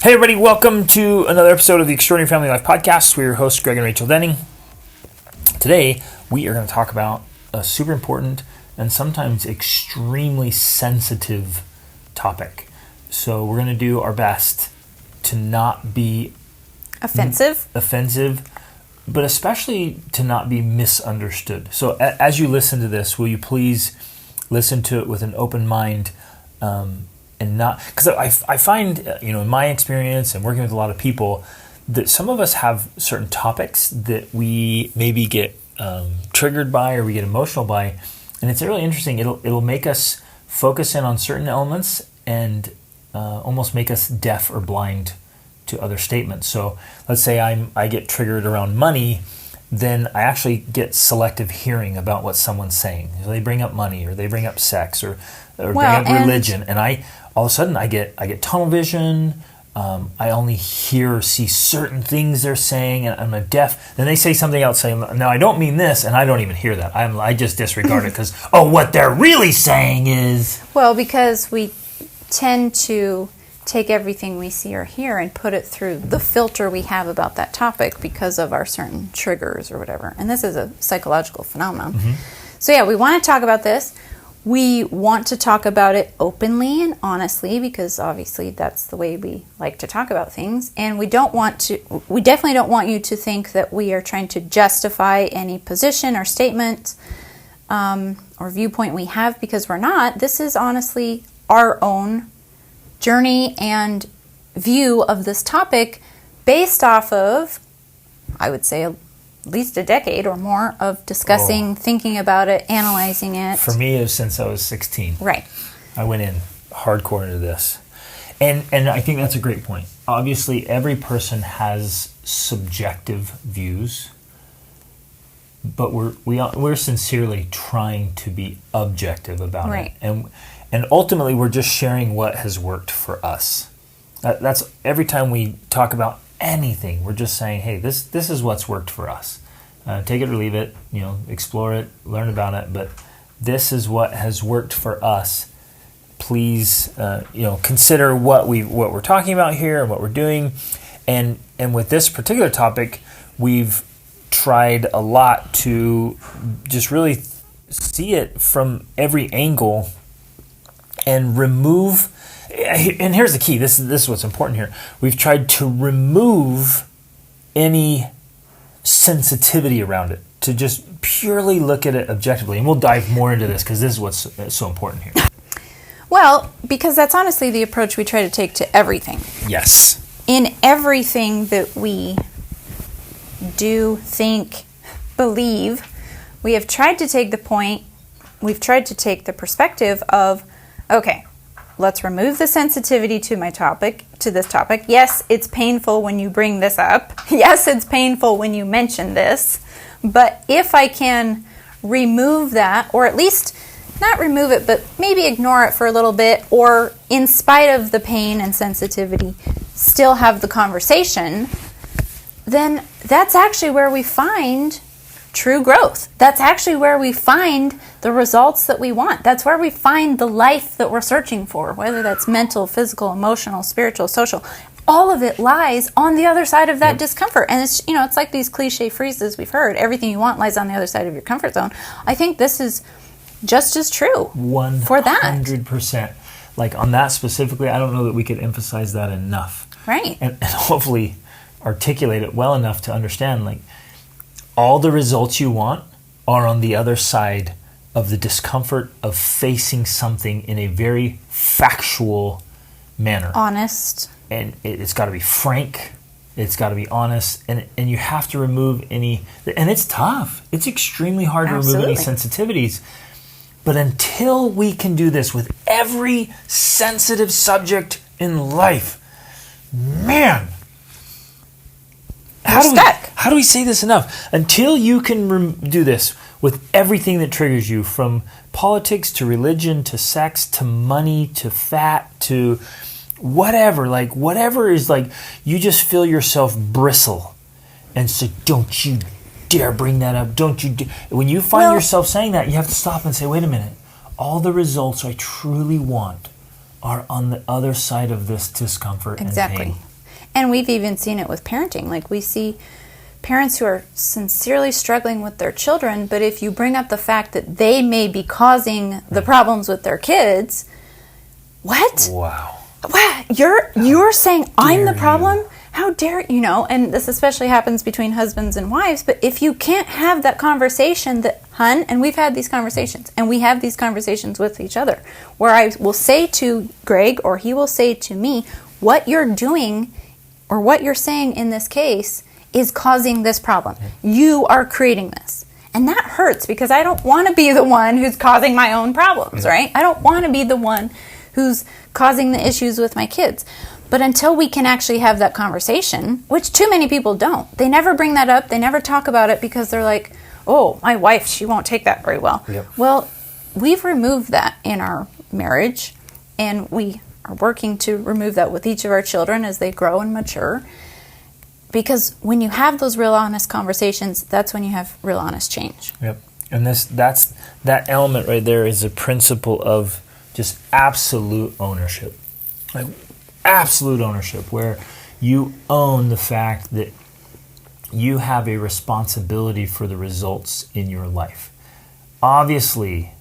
Hey everybody, welcome to another episode of the Extraordinary Family Life Podcast. We're your hosts, Greg and Rachel Denning. Today, we are going to talk about a super important and sometimes extremely sensitive topic. So we're going to do our best to not be offensive, but especially to not be misunderstood. So as you listen to this, will you please listen to it with an open mind, and not, because I find, in my experience and working with a lot of people, that some of us have certain topics that we maybe get triggered by or we get emotional by, and it's really interesting. It'll make us focus in on certain elements and almost make us deaf or blind to other statements. So let's say I get triggered around money, then I actually get selective hearing about what someone's saying. So they bring up money, or they bring up sex, or bring up religion, and all of a sudden I get tunnel vision. I only hear or see certain things they're saying, and I'm deaf. Then they say something else, saying, "No, I don't mean this," and I don't even hear that. I just disregard it because what they're really saying is because we tend to take everything we see or hear and put it through the filter we have about that topic because of our certain triggers or whatever. And this is a psychological phenomenon. Mm-hmm. So we want to talk about this. We want to talk about it openly and honestly because obviously that's the way we like to talk about things. And we definitely don't want you to think that we are trying to justify any position or statement or viewpoint we have, because we're not. This is honestly our own journey and view of this topic based off of, I would say, at least a decade or more of discussing, thinking about it, analyzing it. For me, it was since I was 16. Right. I went in hardcore into this. And I think that's a great point. Obviously, every person has subjective views, but we're sincerely trying to be objective about it. And ultimately, we're just sharing what has worked for us. That's every time we talk about anything, we're just saying, hey, this is what's worked for us. Take it or leave it, explore it, learn about it, but this is what has worked for us. Please, consider what we're talking about here and what we're doing. And with this particular topic, we've tried a lot to just really see it from every angle and remove. And here's the key. This is what's important here. We've tried to remove any sensitivity around it, to just purely look at it objectively. And we'll dive more into this because this is what's so important here. Well, because that's honestly the approach we try to take to everything. Yes. In everything that we do, think, believe, we have tried to take the perspective of, okay, let's remove the sensitivity to this topic. Yes, it's painful when you bring this up. Yes, it's painful when you mention this. But if I can remove that, or at least not remove it, but maybe ignore it for a little bit, or in spite of the pain and sensitivity, still have the conversation, then that's actually where we find true growth. That's actually where we find the results that we want. That's where we find the life that we're searching for, whether that's mental, physical, emotional, spiritual, social. All of it lies on the other side of that discomfort. And it's like these cliche phrases we've heard. Everything you want lies on the other side of your comfort zone. I think this is just as true 100%. For that. 100%. Like on that specifically, I don't know that we could emphasize that enough. Right. And hopefully articulate it well enough to understand, like, all the results you want are on the other side of the discomfort of facing something in a very factual manner. Honest. And it's got to be frank. It's got to be honest. And you have to remove any... And it's tough. It's extremely hard to remove any sensitivities. But until we can do this with every sensitive subject in life, man... How do we say this enough? Until you can do this with everything that triggers you, from politics to religion to sex to money to fat to whatever is like, you just feel yourself bristle and say, don't you dare bring that up. Don't you dare. When you find yourself saying that, you have to stop and say, wait a minute. All the results I truly want are on the other side of this discomfort and pain. And we've even seen it with parenting. Like, we see parents who are sincerely struggling with their children, but if you bring up the fact that they may be causing the problems with their kids, what? Wow. What? You're saying I'm the problem? How dare you know? And this especially happens between husbands and wives, but if you can't have that conversation that, hun, and we've had these conversations, and we have these conversations with each other, where I will say to Greg, or he will say to me, what you're doing, or what you're saying in this case, is causing this problem. You are creating this. And that hurts, because I don't want to be the one who's causing my own problems, right? I don't want to be the one who's causing the issues with my kids. But until we can actually have that conversation, which too many people don't, they never bring that up, they never talk about it, because they're like, oh, my wife, she won't take that very well. Yep. Well, we've removed that in our marriage, and we are working to remove that with each of our children as they grow and mature. Because when you have those real honest conversations, that's when you have real honest change. Yep. And that element right there is a principle of just absolute ownership. Like absolute ownership, where you own the fact that you have a responsibility for the results in your life. Obviously,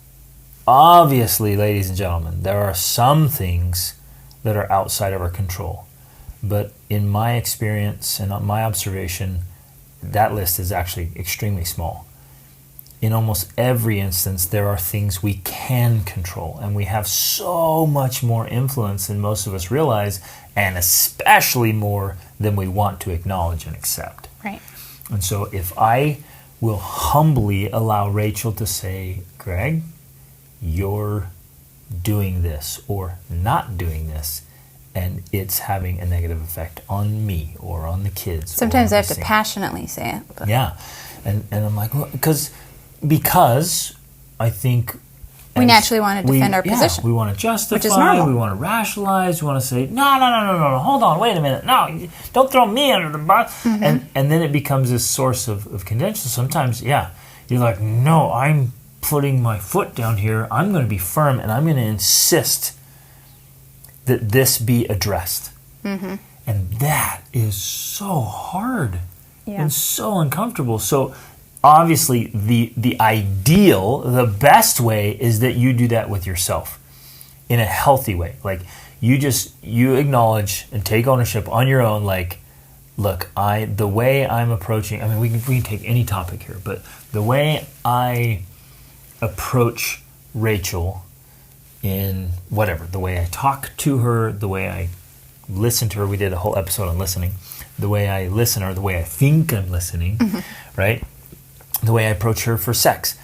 ladies and gentlemen, there are some things that are outside of our control. But in my experience and my observation, that list is actually extremely small. In almost every instance, there are things we can control, and we have so much more influence than most of us realize, and especially more than we want to acknowledge and accept. Right. And so if I will humbly allow Rachel to say, Greg, you're doing this or not doing this, and it's having a negative effect on me or on the kids. Sometimes I have to passionately say it. But. Yeah. And I'm like, well, because I think we naturally want to defend our position. We want to justify, which is normal. We want to rationalize, we want to say, no, hold on, wait a minute. No, don't throw me under the bus. Mm-hmm. And then it becomes this source of contention. Sometimes, you're like, no, I'm putting my foot down here. I'm going to be firm, and I'm going to insist that this be addressed. Mm-hmm. And that is so hard and so uncomfortable. So obviously the ideal, the best way is that you do that with yourself in a healthy way. Like you acknowledge and take ownership on your own. Like, look, the way I'm approaching, I mean, we can take any topic here, but the way I approach Rachel in whatever, the way I talk to her, the way I listen to her, we did a whole episode on listening, the way I listen, or the way I think I'm listening, right? The way I approach her for sex.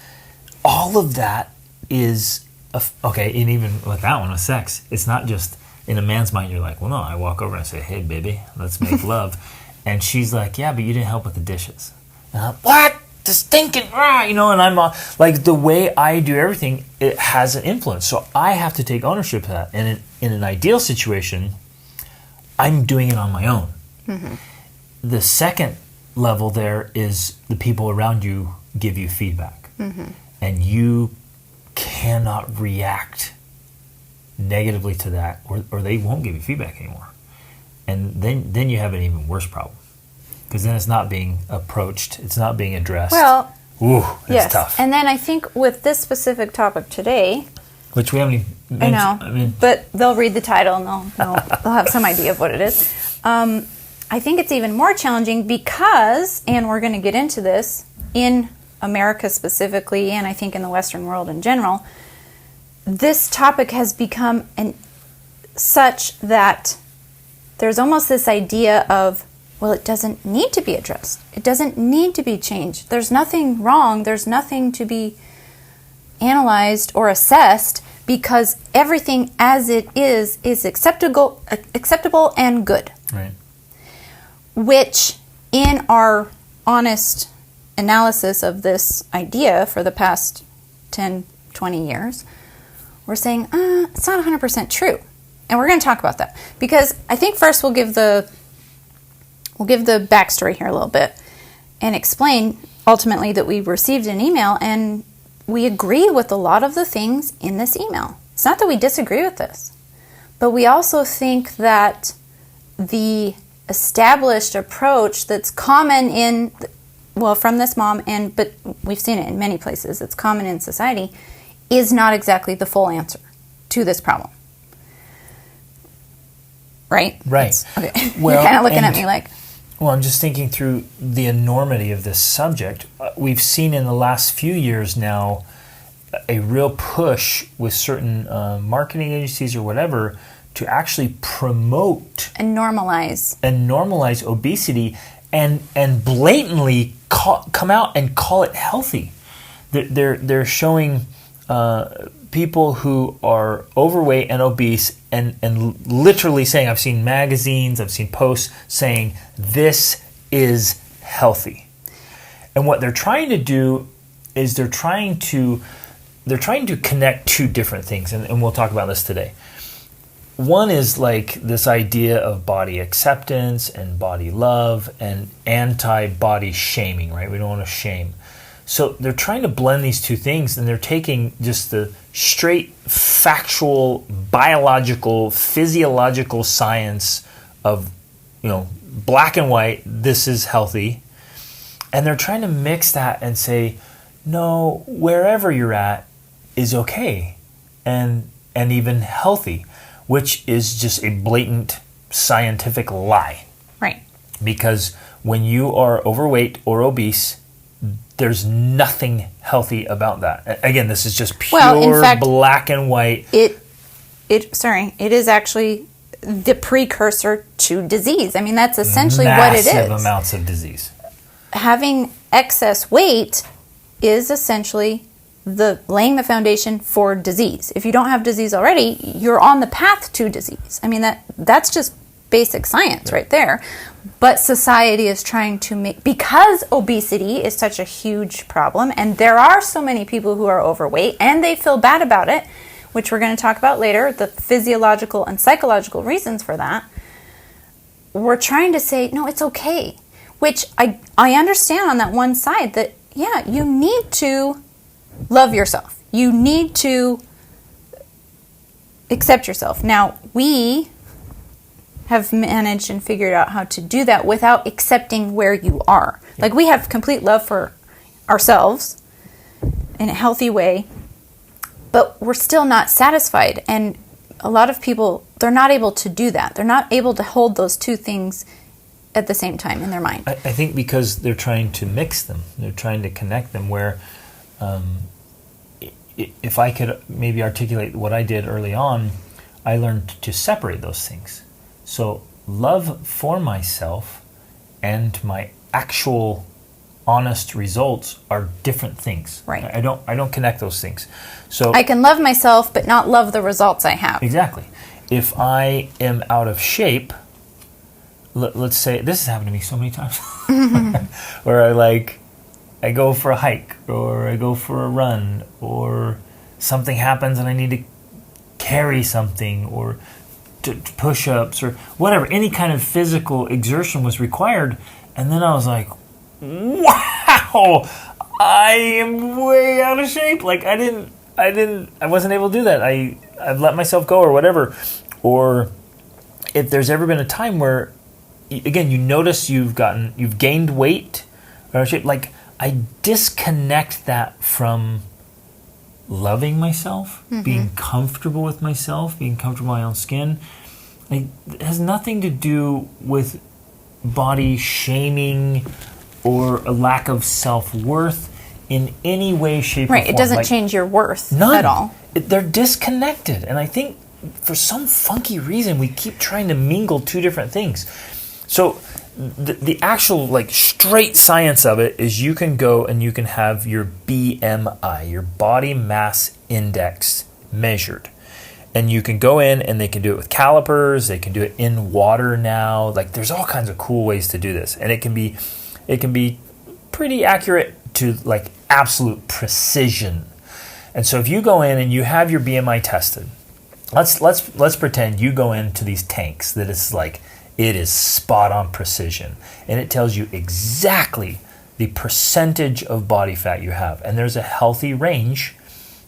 All of that is, okay, and even with that one, with sex, it's not just in a man's mind, you're like, well, no, I walk over and I say, hey, baby, let's make love. And she's like, yeah, but you didn't help with the dishes. And I'm, what? The stinking, and I'm like, the way I do everything, it has an influence. So I have to take ownership of that. And in an ideal situation, I'm doing it on my own. Mm-hmm. The second level there is the people around you give you feedback. Mm-hmm. And you cannot react negatively to that, or they won't give you feedback anymore. And then you have an even worse problem. Because then it's not being approached, it's not being addressed. Well, it's tough. And then I think with this specific topic today, which we haven't even mentioned. I know, but they'll read the title and they'll have some idea of what it is. I think it's even more challenging because, and we're going to get into this, in America specifically, and I think in the Western world in general, this topic has become such that there's almost this idea of, well, it doesn't need to be addressed. It doesn't need to be changed. There's nothing wrong. There's nothing to be analyzed or assessed because everything as it is acceptable and good. Right. Which, in our honest analysis of this idea for the past 10, 20 years, we're saying, it's not 100% true. And we're going to talk about that. Because I think first we'll give the backstory here a little bit and explain ultimately that we received an email and we agree with a lot of the things in this email. It's not that we disagree with this, but we also think that the established approach that's common in, well, from this mom, but we've seen it in many places, it's common in society, is not exactly the full answer to this problem. Right? Right. Okay. Well, you're kind of looking at me like... Well, I'm just thinking through the enormity of this subject. We've seen in the last few years now a real push with certain marketing agencies or whatever to actually promote and normalize obesity and blatantly come out and call it healthy. They're showing people who are overweight and obese and literally saying, I've seen magazines, I've seen posts saying this is healthy. And what they're trying to do is they're trying to connect two different things, and we'll talk about this today. One is like this idea of body acceptance and body love and anti-body shaming, right? We don't want to shame. So they're trying to blend these two things, and they're taking just the straight factual, biological, physiological science of, black and white, this is healthy. And they're trying to mix that and say, no, wherever you're at is okay and even healthy, which is just a blatant scientific lie. Right. Because when you are overweight or obese, there's nothing healthy about that. Again, this is just pure in fact, black and white. It is actually the precursor to disease. I mean, that's essentially what it is. Massive amounts of disease. Having excess weight is essentially laying the foundation for disease. If you don't have disease already, you're on the path to disease. I mean, that's just basic science right there. But society is trying to because obesity is such a huge problem, and there are so many people who are overweight, and they feel bad about it, which we're going to talk about later, the physiological and psychological reasons for that. We're trying to say, no, it's okay. Which I understand on that one side that, yeah, you need to love yourself. You need to accept yourself. Now, we have managed and figured out how to do that without accepting where you are. Like, we have complete love for ourselves in a healthy way, but we're still not satisfied. And a lot of people, they're not able to do that. They're not able to hold those two things at the same time in their mind. I think because they're trying to mix them. They're trying to connect them where if I could maybe articulate what I did early on, I learned to separate those things. So love for myself and my actual honest results are different things. Right. I don't connect those things. So I can love myself but not love the results I have. Exactly. If I am out of shape, let's say, this has happened to me so many times, where I go for a hike or I go for a run or something happens and I need to carry something or to push-ups or whatever, any kind of physical exertion was required, and then I was like, wow, I am way out of shape. Like I wasn't able to do that. I've let myself go or whatever. Or if there's ever been a time where, again, you notice you've gained weight or shape, like I disconnect that from loving myself, being comfortable with myself, being comfortable in my own skin. Like, it has nothing to do with body shaming or a lack of self-worth in any way, shape, or form. Right, it doesn't change your worth none. At all. They're disconnected. And I think for some funky reason, we keep trying to mingle two different things. So the actual straight science of it is you can go and you can have your BMI, your body mass index, measured. And you can go in and they can do it with calipers, they can do it in water now. Like, there's all kinds of cool ways to do this. And it can be pretty accurate to absolute precision. And so if you go in and you have your BMI tested, let's pretend you go into these tanks that it is spot on precision, and it tells you exactly the percentage of body fat you have. And there's a healthy range.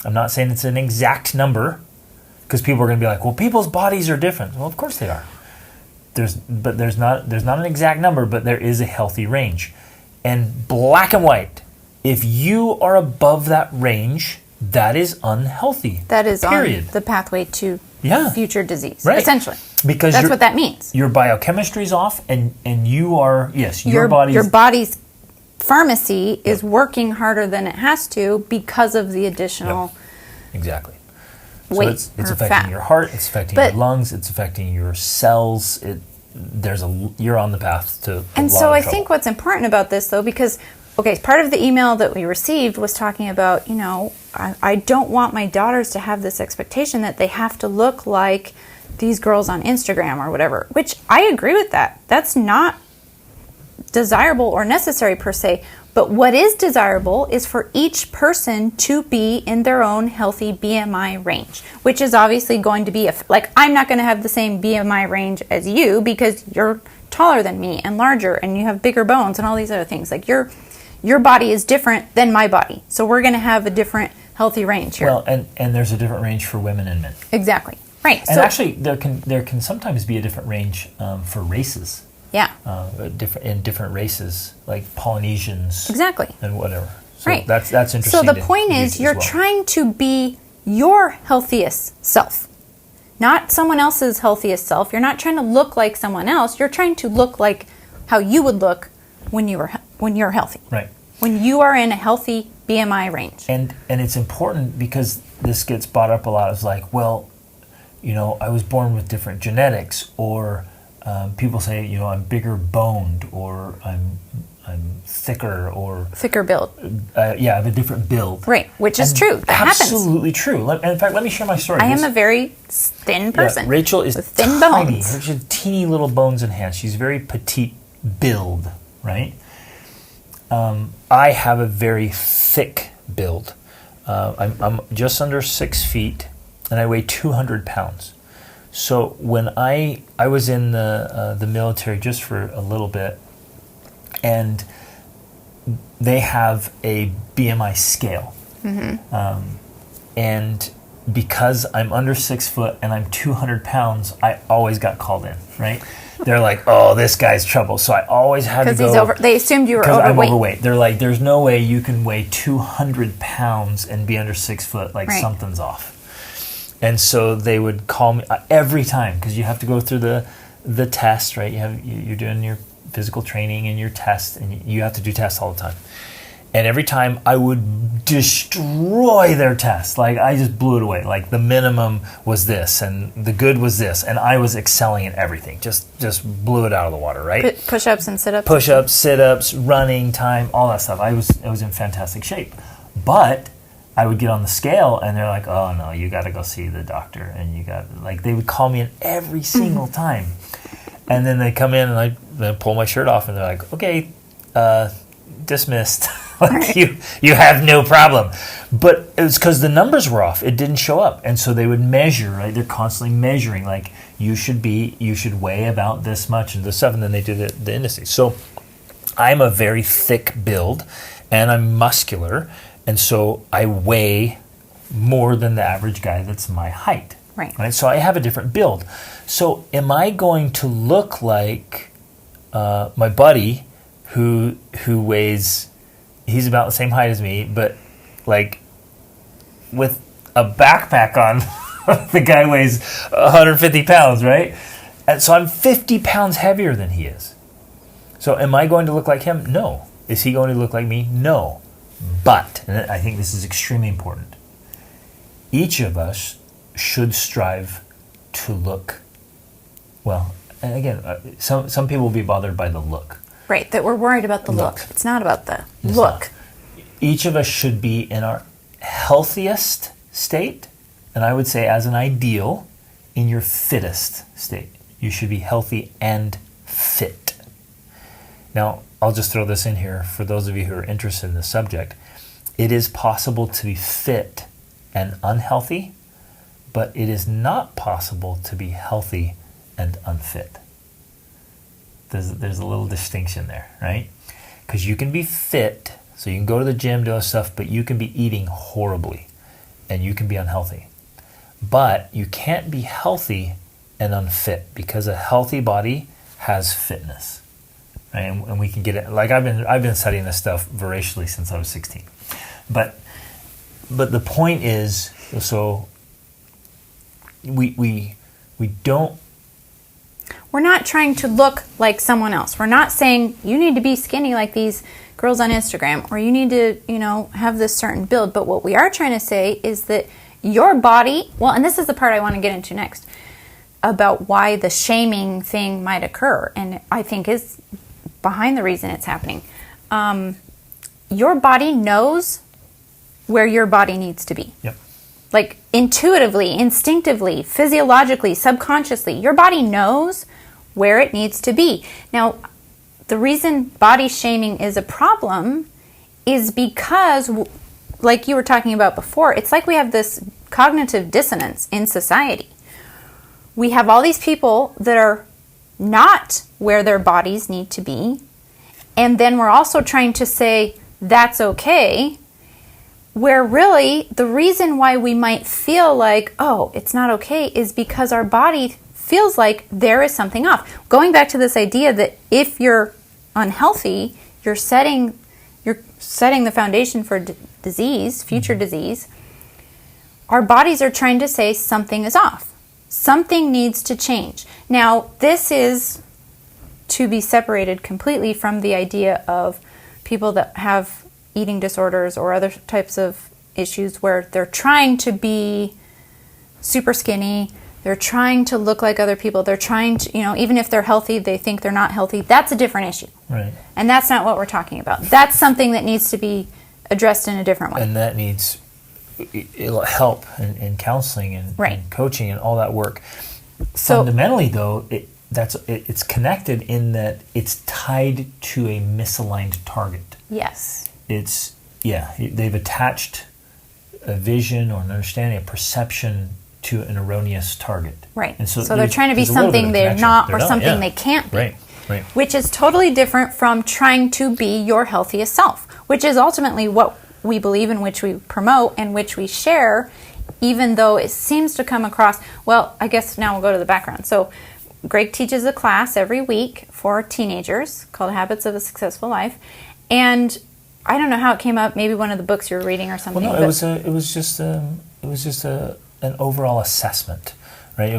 I'm not saying it's an exact number, because people are going to be like, well, people's bodies are different. Well, of course they are. there's not an exact number, but there is a healthy range. And black and white, if you are above that range, that is unhealthy. That is period. On the pathway to future disease, right. essentially. Because that's what that means. Your biochemistry is off, and you are, your body's pharmacy is working harder than it has to because of the additional exactly. weight So it's affecting fat. your heart, it's affecting your lungs, it's affecting your cells. You're on the path to And so I think what's important about this, though, because part of the email that we received was talking about, I don't want my daughters to have this expectation that they have to look like these girls on Instagram or whatever, which I agree with that. That's not desirable or necessary per se, but what is desirable is for each person to be in their own healthy BMI range, which is obviously going to be, I'm not going to have the same BMI range as you because you're taller than me and larger and you have bigger bones and all these other things. Like your body is different than my body, so we're going to have a different healthy range here. Well, and there's a different range for women and men. Exactly. Right. And actually, there can sometimes be a different range for races. Yeah. In different races, like Polynesians. Exactly. And whatever. So right. That's interesting. So the point is, you're trying to be your healthiest self, not someone else's healthiest self. You're not trying to look like someone else. You're trying to look like how you would look when you're healthy. Right. When you are in a healthy BMI range. And it's important because this gets brought up a lot. It's like, well, I was born with different genetics, or people say, I'm bigger boned, or I'm thicker, or thicker build. I have a different build. Right, which is true. That happens. Absolutely true. And in fact, let me share my story. I am a very thin person. Yeah, Rachel is with thin tiny. bones. She has teeny little bones and hands. She's very petite build, right? I have a very thick build. I'm just under 6 feet, and I weigh 200 pounds. So when I was in the military just for a little bit, and they have a BMI scale, and because I'm under 6 foot and I'm 200 pounds, I always got called in, right? They're like, oh, this guy's trouble. So I always had to go. They assumed you were overweight. I'm overweight. They're like, there's no way you can weigh 200 pounds and be under 6 foot. Like, something's off. And so they would call me every time, because you have to go through the test, right? You're doing your physical training and your test, and you have to do tests all the time. And every time I would destroy their test. Like, I just blew it away. Like, the minimum was this, and the good was this, and I was excelling in everything. Just blew it out of the water, right? Push-ups and sit-ups? Push-ups, sit-ups, running time, all that stuff. I was in fantastic shape. But I would get on the scale, and they're like, oh, no, you got to go see the doctor. And they would call me in every single time. And then they come in, and I pull my shirt off, and they're like, okay, dismissed. You have no problem. But it was because the numbers were off. It didn't show up. And so they would measure, right? They're constantly measuring, like, you should weigh about this much and this stuff, and then they do the indices. So I'm a very thick build, and I'm muscular, and so I weigh more than the average guy that's my height. Right? So I have a different build. So am I going to look like my buddy who weighs, he's about the same height as me, but like with a backpack on, the guy weighs 150 pounds, right? And so I'm 50 pounds heavier than he is. So am I going to look like him? No. Is he going to look like me? No. But, and I think this is extremely important, each of us should strive to look, well, and again, some people will be bothered by the look. Right, that we're worried about the look. It's not about the look. Each of us should be in our healthiest state, and I would say as an ideal, in your fittest state. You should be healthy and fit. Now, I'll just throw this in here for those of you who are interested in the subject. It is possible to be fit and unhealthy, but it is not possible to be healthy and unfit. There's a little distinction there, right? Because you can be fit, so you can go to the gym, do all this stuff, but you can be eating horribly, and you can be unhealthy. But you can't be healthy and unfit, because a healthy body has fitness, right? And we can get it. Like I've been studying this stuff voraciously since I was 16, but the point is, so we don't. We're not trying to look like someone else. We're not saying you need to be skinny like these girls on Instagram, or you need to, have this certain build. But what we are trying to say is that your body, well, and this is the part I want to get into next, about why the shaming thing might occur, and I think is behind the reason it's happening. Your body knows where your body needs to be. Yep. Like intuitively, instinctively, physiologically, subconsciously, your body knows where it needs to be. Now, the reason body shaming is a problem is because, like you were talking about before, it's like we have this cognitive dissonance in society. We have all these people that are not where their bodies need to be, and then we're also trying to say that's okay, where really the reason why we might feel like, oh, it's not okay, is because our body feels like there is something off. Going back to this idea that if you're unhealthy, you're setting the foundation for disease, future disease. Our bodies are trying to say something is off. Something needs to change. Now, this is to be separated completely from the idea of people that have eating disorders or other types of issues where they're trying to be super skinny, they're trying to look like other people, they're trying to, even if they're healthy, they think they're not healthy. That's a different issue. Right. And that's not what we're talking about. That's something that needs to be addressed in a different way. And that needs help and counseling and coaching and all that work. So, fundamentally, though, it's connected in that it's tied to a misaligned target. Yes. They've attached a vision or an understanding, a perception to an erroneous target. Right. And so they're trying to be something they're not, or something they can't be. Right. Which is totally different from trying to be your healthiest self, which is ultimately what we believe in, which we promote, and which we share, even though it seems to come across, well, I guess now we'll go to the background. So Greg teaches a class every week for teenagers called Habits of a Successful Life. And I don't know how it came up, maybe one of the books you were reading or something. Well, no, it was just an overall assessment, right?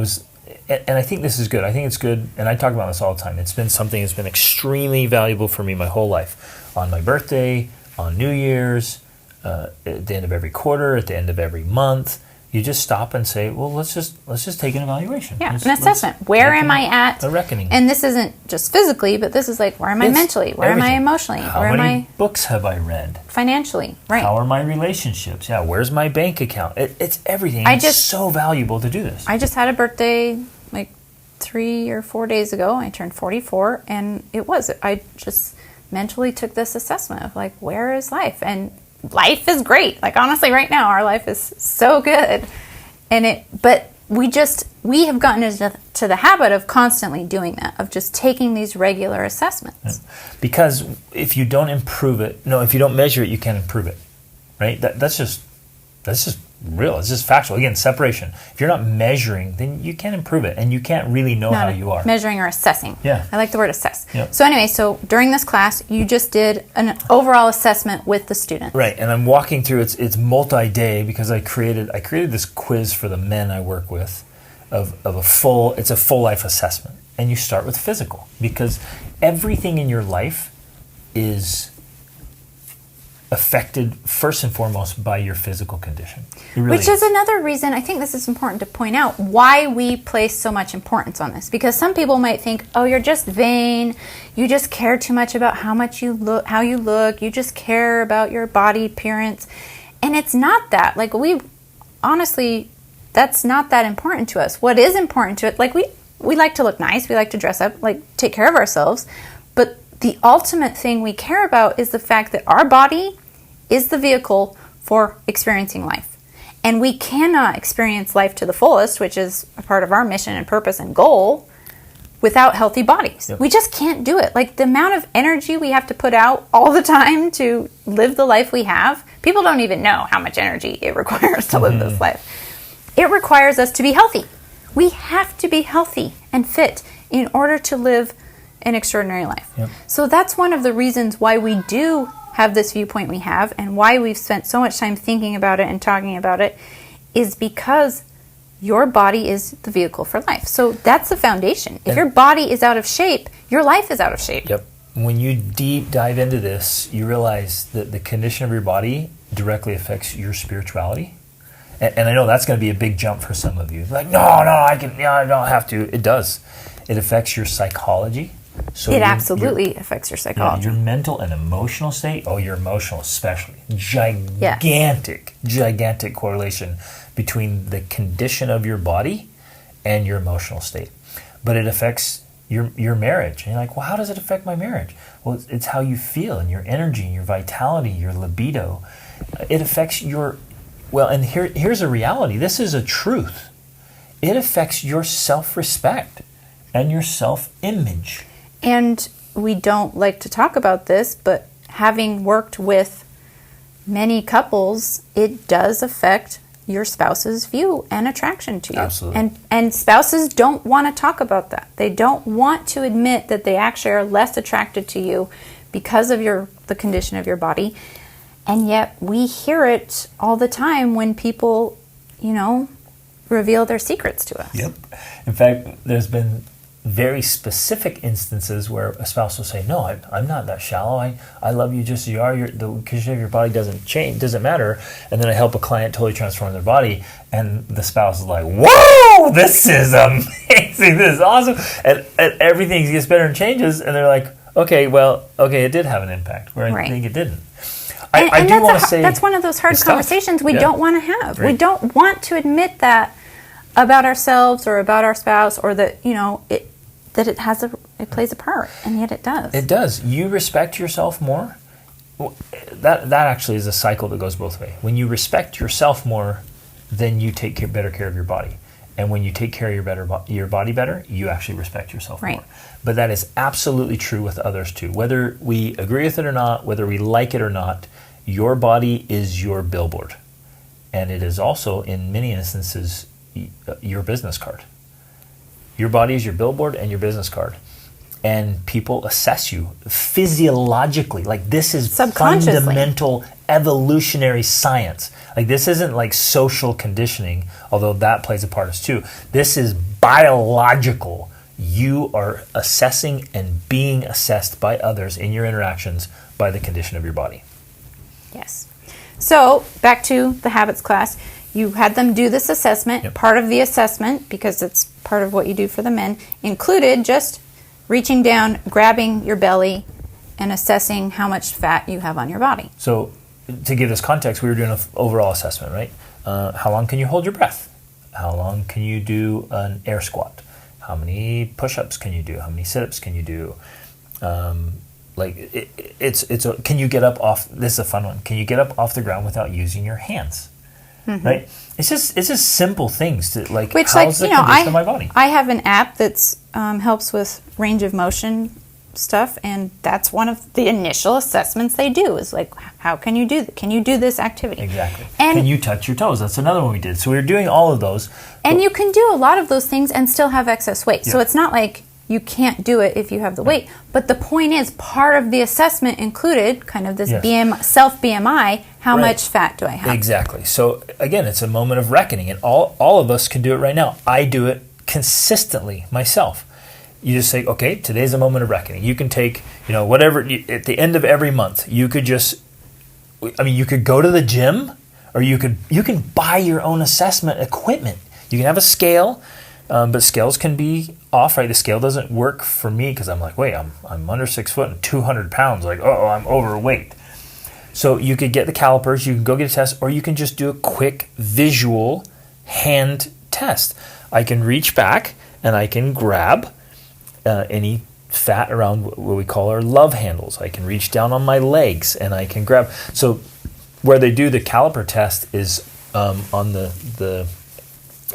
And I think this is good. I think it's good, and I talk about this all the time. It's been something that's been extremely valuable for me my whole life. On my birthday, on New Year's, at the end of every quarter, at the end of every month, you just stop and say, well, let's just take an evaluation. Yeah, an assessment. Where am I at? A reckoning. And this isn't just physically, but this is like, where am I mentally? Where am I emotionally? Where am I? How many books have I read? Financially, right. How are my relationships? Yeah, where's my bank account? It's everything. It's so valuable to do this. I just had a birthday like 3 or 4 days ago. I turned 44, and I just mentally took this assessment of like, where is life? And life is great. Like, honestly, right now our life is so good. But we have gotten into the habit of constantly doing that, of just taking these regular assessments. Yeah. Because if you don't if you don't measure it, you can't improve it. Right? That's just real. It's just factual. Again, separation. If you're not measuring, then you can't improve it, and you can't really know how you are. Measuring or assessing. Yeah. I like the word assess. Yep. So anyway, during this class, you just did an overall assessment with the students. Right, and I'm walking through. It's multi-day because I created this quiz for the men I work with, it's a full life assessment, and you start with physical, because everything in your life is affected first and foremost by your physical condition. Which is another reason, I think this is important to point out, why we place so much importance on this. Because some people might think, oh, you're just vain, you just care too much about how you look, you just care about your body appearance. And it's not that. Like, honestly, that's not that important to us. What is important to it, like, we like to look nice, we like to dress up, like, take care of ourselves, but the ultimate thing we care about is the fact that our body is the vehicle for experiencing life. And we cannot experience life to the fullest, which is a part of our mission and purpose and goal, without healthy bodies. Yep. We just can't do it. Like, the amount of energy we have to put out all the time to live the life we have, people don't even know how much energy it requires to live this life. It requires us to be healthy. We have to be healthy and fit in order to live an extraordinary life. Yep. So that's one of the reasons why we do have this viewpoint we have, and why we've spent so much time thinking about it and talking about it, is because your body is the vehicle for life. So that's the foundation. If your body is out of shape, your life is out of shape. Yep. When you deep dive into this, you realize that the condition of your body directly affects your spirituality. And I know that's going to be a big jump for some of you. Like, no, I don't have to. It does. It affects your psychology. So it absolutely affects your psychology. Your mental and emotional state. Oh, your emotional especially. Gigantic correlation between the condition of your body and your emotional state. But it affects your marriage. And you're like, well, how does it affect my marriage? Well, it's how you feel and your energy and your vitality, your libido. It affects your... Well, and here's a reality. This is a truth. It affects your self-respect and your self-image. And we don't like to talk about this, but having worked with many couples, it does affect your spouse's view and attraction to you. Absolutely. And spouses don't want to talk about that. They don't want to admit that they actually are less attracted to you because of the condition of your body. And yet we hear it all the time when people, reveal their secrets to us. Yep. In fact, there's been very specific instances where a spouse will say, no, I'm not that shallow. I love you just as you are. The condition of your body doesn't change, doesn't matter. And then I help a client totally transform their body, and the spouse is like, whoa, this is amazing. This is awesome. And everything gets better and changes. And they're like, okay, it did have an impact, where I think it didn't. I do want to say that's one of those hard conversations we don't want to have. Right. We don't want to admit that about ourselves or about our spouse, or that it plays a part, and yet it does. It does. You respect yourself more. That actually is a cycle that goes both ways. When you respect yourself more, then you take better care of your body. And when you take care of your body better, you actually respect yourself more. But that is absolutely true with others too. Whether we agree with it or not, whether we like it or not, your body is your billboard. And it is also, in many instances, your business card. Your body is your billboard and your business card. And people assess you physiologically. Like, this is fundamental evolutionary science. Like, this isn't like social conditioning, although that plays a part as too. This is biological. You are assessing and being assessed by others in your interactions by the condition of your body. Yes. So back to the habits class. You had them do this assessment. Yep. Part of the assessment, because it's part of what you do for the men, included just reaching down, grabbing your belly, and assessing how much fat you have on your body. So to give this context, we were doing an overall assessment, right? How long can you hold your breath? How long can you do an air squat? How many push-ups can you do? How many sit-ups can you do? Can you get up off? This is a fun one. Can you get up off the ground without using your hands? Mm-hmm. Right? It's just simple things to how's the condition of my body? I have an app that's helps with range of motion stuff, and that's one of the initial assessments they do is like, how can you do that? Can you do this activity? Exactly. And can you touch your toes? That's another one we did. So we were doing all of those. And you can do a lot of those things and still have excess weight. Yeah. So it's not like you can't do it if you have the weight. But the point is, part of the assessment included kind of this self-BMI, how much fat do I have? Exactly. So again, it's a moment of reckoning, and all of us can do it right now. I do it consistently myself. You just say, okay, today's a moment of reckoning. You can take, whatever, at the end of every month, you could you could go to the gym, or you can buy your own assessment equipment. You can have a scale, but scales can be off, right? The scale doesn't work for me because I'm like, wait, I'm under 6 foot and 200 pounds. Like, I'm overweight. So you could get the calipers, you can go get a test, or you can just do a quick visual hand test. I can reach back and I can grab any fat around what we call our love handles. I can reach down on my legs and I can grab. So where they do the caliper test is on the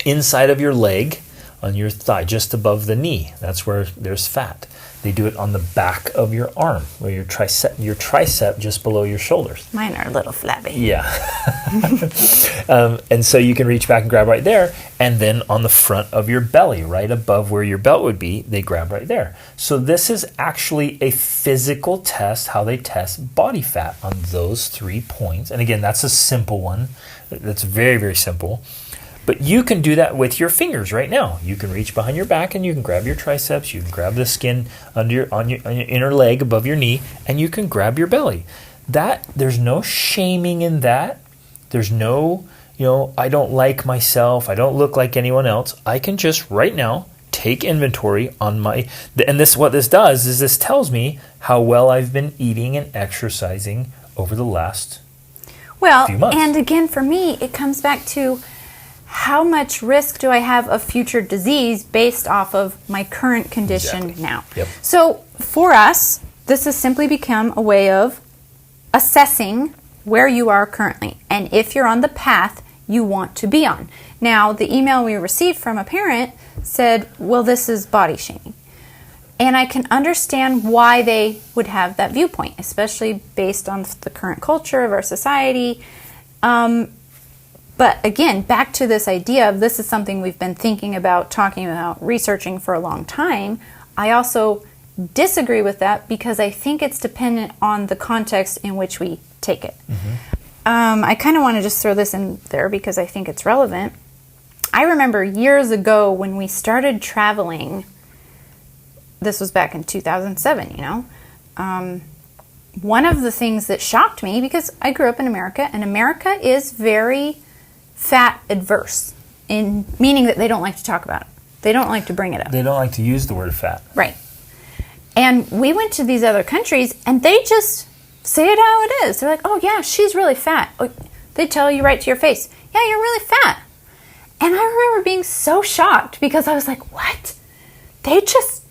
inside of your leg, on your thigh, just above the knee. That's where there's fat. They do it on the back of your arm, or your tricep just below your shoulders. Mine are a little flabby. Yeah. And so you can reach back and grab right there. And then on the front of your belly, right above where your belt would be, they grab right there. So this is actually a physical test, how they test body fat on those 3 points. And again, that's a simple one. That's very, very simple. But you can do that with your fingers right now. You can reach behind your back and you can grab your triceps. You can grab the skin on your inner leg above your knee, and you can grab your belly. There's no shaming in that. There's no, I don't like myself. I don't look like anyone else. I can just right now take inventory on and what this does is this tells me how well I've been eating and exercising over the last few months. And again, for me, it comes back to how much risk do I have of future disease based off of my current condition now? Yep. So for us, this has simply become a way of assessing where you are currently and if you're on the path you want to be on. Now, the email we received from a parent said, well, this is body shaming. And I can understand why they would have that viewpoint, especially based on the current culture of our society. But again, back to this idea of this is something we've been thinking about, talking about, researching for a long time. I also disagree with that because I think it's dependent on the context in which we take it. Mm-hmm. I kind of want to just throw this in there because I think it's relevant. I remember years ago when we started traveling, this was back in 2007, one of the things that shocked me, because I grew up in America, and America is very fat adverse, in meaning that they don't like to talk about it. They don't like to bring it up. They don't like to use the word fat. Right. And we went to these other countries, and they just say it how it is. They're like, oh, yeah, she's really fat. They tell you right to your face, yeah, you're really fat. And I remember being so shocked because I was like, what? They just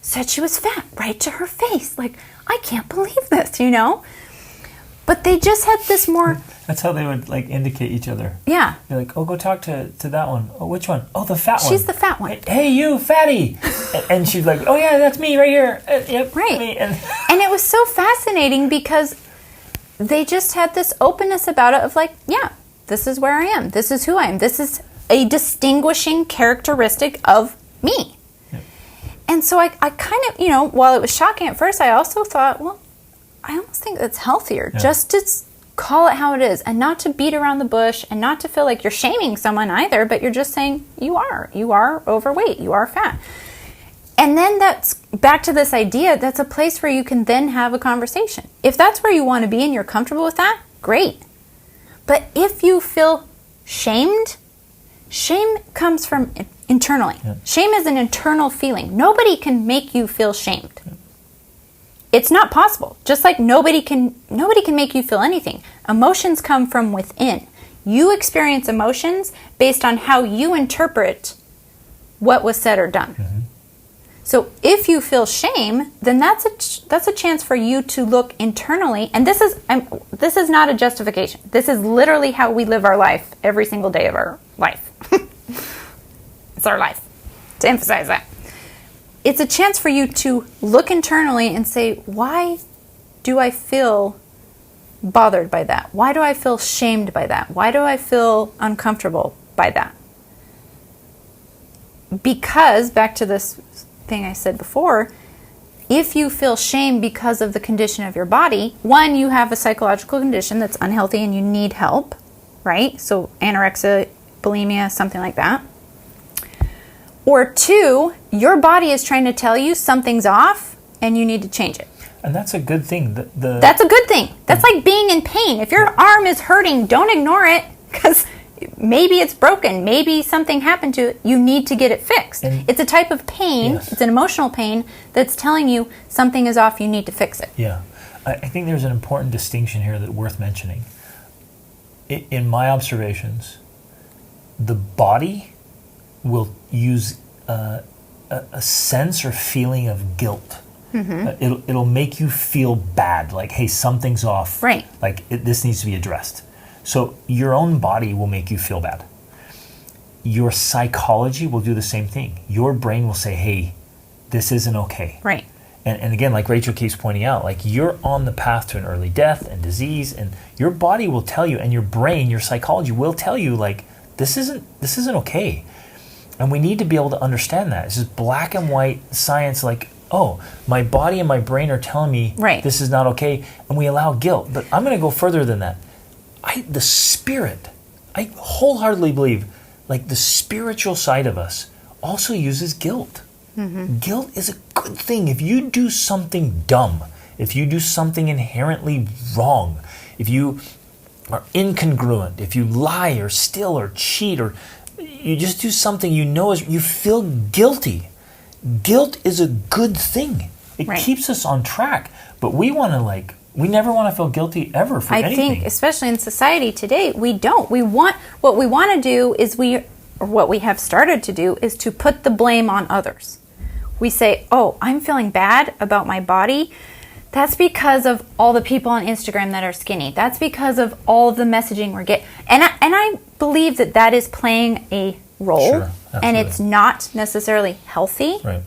said she was fat right to her face. Like, I can't believe this, But they just had this more... That's how they would, indicate each other. Yeah. They're like, oh, go talk to that one. Oh, which one? Oh, the fat one. She's the fat one. Hey, you, fatty. And she's like, oh, yeah, that's me right here. Yep, right. Me. And it was so fascinating because they just had this openness about it of yeah, this is where I am. This is who I am. This is a distinguishing characteristic of me. Yep. And so I kind of, while it was shocking at first, I also thought, well, I almost think that's healthier. Yeah. Just to call it how it is and not to beat around the bush and not to feel like you're shaming someone either, but you're just saying you are overweight, you are fat. And then that's back to this idea, that's a place where you can then have a conversation. If that's where you want to be and you're comfortable with that, great. But if you feel shamed, shame comes from internally. Yeah. Shame is an internal feeling. Nobody can make you feel shamed. Yeah. It's not possible. Just like nobody can make you feel anything. Emotions come from within. You experience emotions based on how you interpret what was said or done. Mm-hmm. So if you feel shame, then that's a chance for you to look internally. And this is not a justification. This is literally how we live our life every single day of our life. It's our life. To emphasize that. It's a chance for you to look internally and say, why do I feel bothered by that? Why do I feel shamed by that? Why do I feel uncomfortable by that? Because, back to this thing I said before, if you feel shame because of the condition of your body, one, you have a psychological condition that's unhealthy and you need help, right? So anorexia, bulimia, something like that. Or two, your body is trying to tell you something's off and you need to change it. And that's a good thing. That's a good thing. That's like being in pain. If your arm is hurting, don't ignore it because maybe it's broken. Maybe something happened to it. You need to get it fixed. And it's a type of pain. Yes. It's an emotional pain that's telling you something is off. You need to fix it. Yeah. I think there's an important distinction here that's worth mentioning. In my observations, the body will use a sense or feeling of guilt. Mm-hmm. It'll make you feel bad, like, hey, something's off. Right. Like, this needs to be addressed. So your own body will make you feel bad. Your psychology will do the same thing. Your brain will say, hey, this isn't okay. Right. And again, like Rachel keeps pointing out, like you're on the path to an early death and disease, and your body will tell you, and your brain, your psychology will tell you, like, this isn't okay. And we need to be able to understand that. It's just black and white science, like, oh, my body and my brain are telling me this is not okay, and we allow guilt. But I'm going to go further than that. The spirit, I wholeheartedly believe, like the spiritual side of us also uses guilt. Mm-hmm. Guilt is a good thing. If you do something dumb, if you do something inherently wrong, if you are incongruent, if you lie or steal or cheat, or you just do something you feel guilty. Guilt is a good thing. It keeps us on track. But we never want to feel guilty ever for anything. I think, especially in society today, we don't. What we want to do is what we have started to do is to put the blame on others. We say, oh, I'm feeling bad about my body. That's because of all the people on Instagram that are skinny. That's because of all of the messaging we're getting. And I believe that is playing a role. Sure, and it's not necessarily healthy. Right.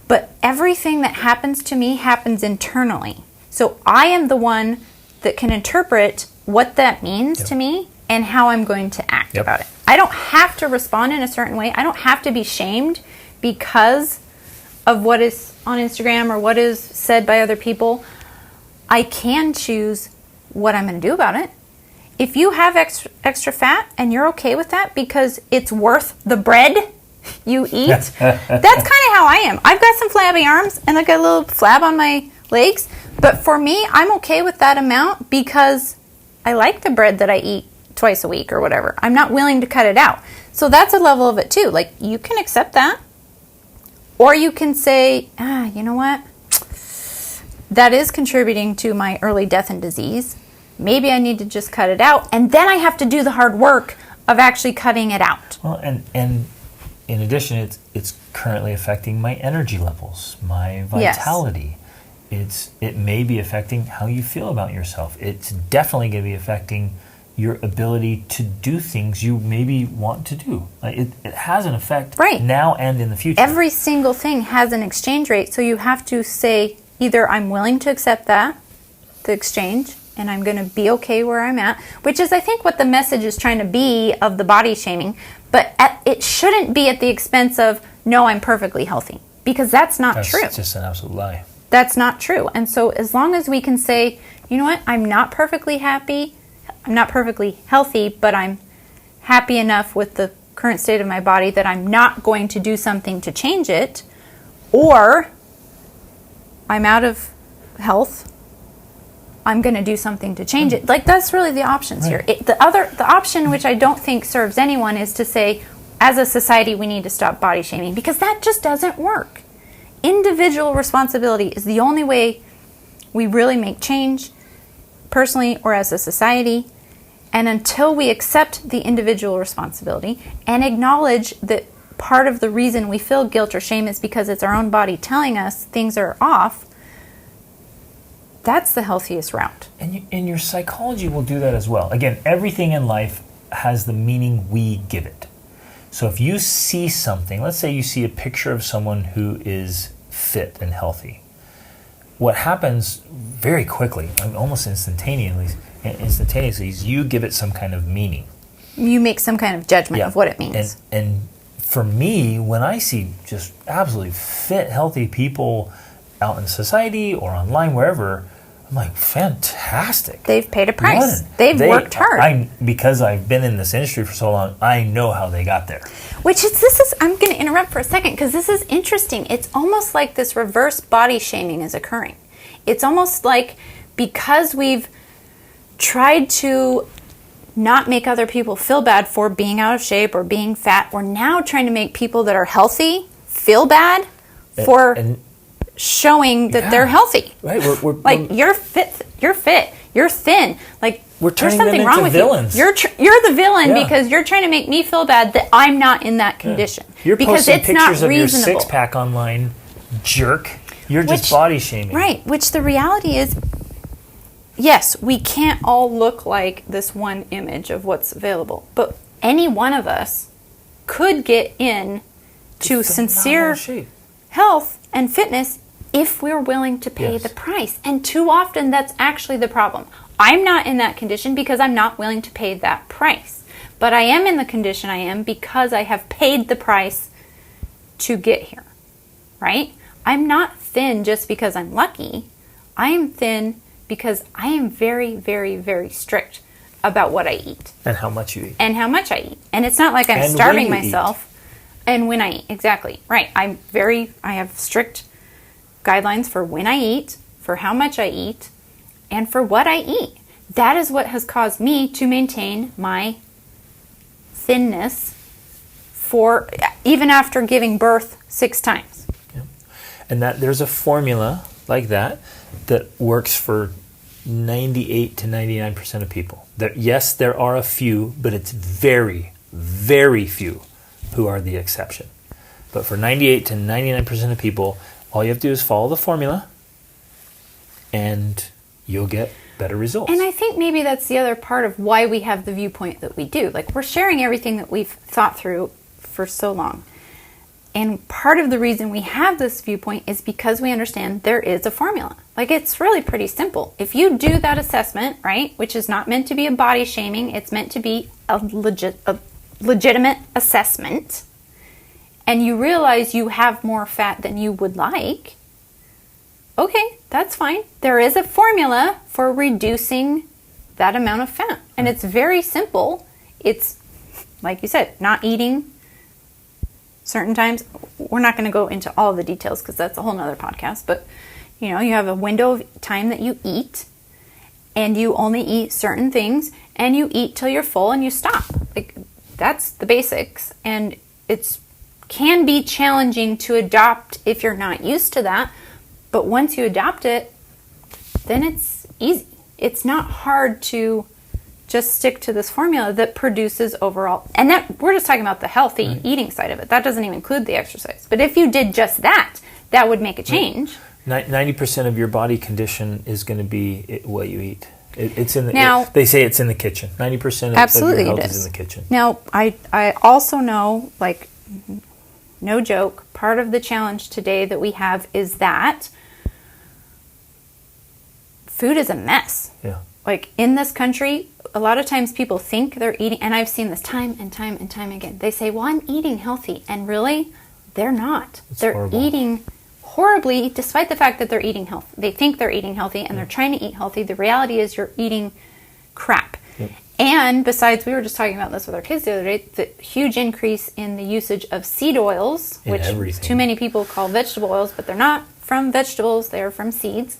But everything that happens to me happens internally. So I am the one that can interpret what that means to me and how I'm going to act about it. I don't have to respond in a certain way. I don't have to be shamed because of what is on Instagram or what is said by other people. I can choose what I'm going to do about it. If you have extra fat and you're okay with that because it's worth the bread you eat, that's kind of how I am. I've got some flabby arms and I've got a little flab on my legs, but for me, I'm okay with that amount because I like the bread that I eat twice a week or whatever. I'm not willing to cut it out. So that's a level of it too. Like, you can accept that. Or you can say, you know what? That is contributing to my early death and disease. Maybe I need to just cut it out. And then I have to do the hard work of actually cutting it out. Well, and in addition, it's currently affecting my energy levels, my vitality. Yes. It may be affecting how you feel about yourself. It's definitely going to be affecting your ability to do things you maybe want to do. It has an effect now and in the future. Every single thing has an exchange rate, so you have to say either I'm willing to accept the exchange, and I'm going to be okay where I'm at, which is, I think, what the message is trying to be of the body shaming. But it shouldn't be at the expense of, no, I'm perfectly healthy, because that's not true. That's just an absolute lie. That's not true. And so as long as we can say, you know what, I'm not perfectly happy, I'm not perfectly healthy, but I'm happy enough with the current state of my body that I'm not going to do something to change it, or I'm out of health, I'm going to do something to change it. Like, that's really the options here. The option, which I don't think serves anyone, is to say, as a society, we need to stop body shaming, because that just doesn't work. Individual responsibility is the only way we really make change, personally or as a society. And until we accept the individual responsibility and acknowledge that part of the reason we feel guilt or shame is because it's our own body telling us things are off, that's the healthiest route. And your psychology will do that as well. Again, everything in life has the meaning we give it. So if you see something, let's say you see a picture of someone who is fit and healthy, what happens very quickly, almost instantaneously, is you give it some kind of meaning. You make some kind of judgment of what it means. And for me, when I see just absolutely fit, healthy people out in society or online, wherever, I'm like, fantastic. They've paid a price. They've worked hard. Because I've been in this industry for so long, I know how they got there. I'm going to interrupt for a second, because this is interesting. It's almost like this reverse body shaming is occurring. It's almost like, because we've tried to not make other people feel bad for being out of shape or being fat, we're now trying to make people that are healthy feel bad for showing that they're healthy. Right. Like, you're fit, you're thin. Like, we're turning there's something them wrong into with villains. you. You're the villain because you're trying to make me feel bad that I'm not in that condition. You're because posting it's pictures not of your reasonable. six-pack online, jerk. You're just body shaming. Right, which the reality is, yes, we can't all look like this one image of what's available, but any one of us could get in to sincere health and fitness if we're willing to pay Yes. the price. And too often that's actually the problem. I'm not in that condition because I'm not willing to pay that price. But I am in the condition I am because I have paid the price to get here, right? I'm not thin just because I'm lucky. I am thin because I am very, very, very strict about what I eat. And how much you eat. And how much I eat. And it's not like I'm And starving when you myself. And when I eat, exactly, right. I have strict guidelines for when I eat, for how much I eat, and for what I eat. That is what has caused me to maintain my thinness for even after giving birth 6 times. Yeah. And that there's a formula like that works for 98 to 99% of people. Yes, there are a few, but it's very, very few who are the exception. But for 98 to 99% of people, all you have to do is follow the formula and you'll get better results. And I think maybe that's the other part of why we have the viewpoint that we do. Like, we're sharing everything that we've thought through for so long. And part of the reason we have this viewpoint is because we understand there is a formula. Like, it's really pretty simple. If you do that assessment, right, which is not meant to be a body shaming, it's meant to be a legitimate assessment, and you realize you have more fat than you would like, okay, that's fine. There is a formula for reducing that amount of fat. And it's very simple. It's, like you said, not eating certain times. We're not going to go into all the details because that's a whole nother podcast. But, you have a window of time that you eat, and you only eat certain things, and you eat till you're full and you stop. Like, that's the basics. And it's can be challenging to adopt if you're not used to that. But once you adopt it, then it's easy. It's not hard to just stick to this formula that produces overall. And that we're just talking about the healthy eating side of it. That doesn't even include the exercise. But if you did just that, that would make a change. 90% of your body condition is going to be what you eat. It's in the. Now, they say it's in the kitchen. 90% of your health is in the kitchen. Now, I also know, like, no joke, part of the challenge today that we have is that food is a mess. Yeah. Like, in this country, a lot of times people think they're eating, and I've seen this time and time and time again. They say, well, I'm eating healthy. And really, they're not. They're horrible. Eating horribly, despite the fact that they're eating healthy. They think they're eating healthy, and they're trying to eat healthy. The reality is you're eating crap. Yep. And besides, we were just talking about this with our kids the other day, the huge increase in the usage of seed oils, which too many people call vegetable oils, but they're not from vegetables, they're from seeds.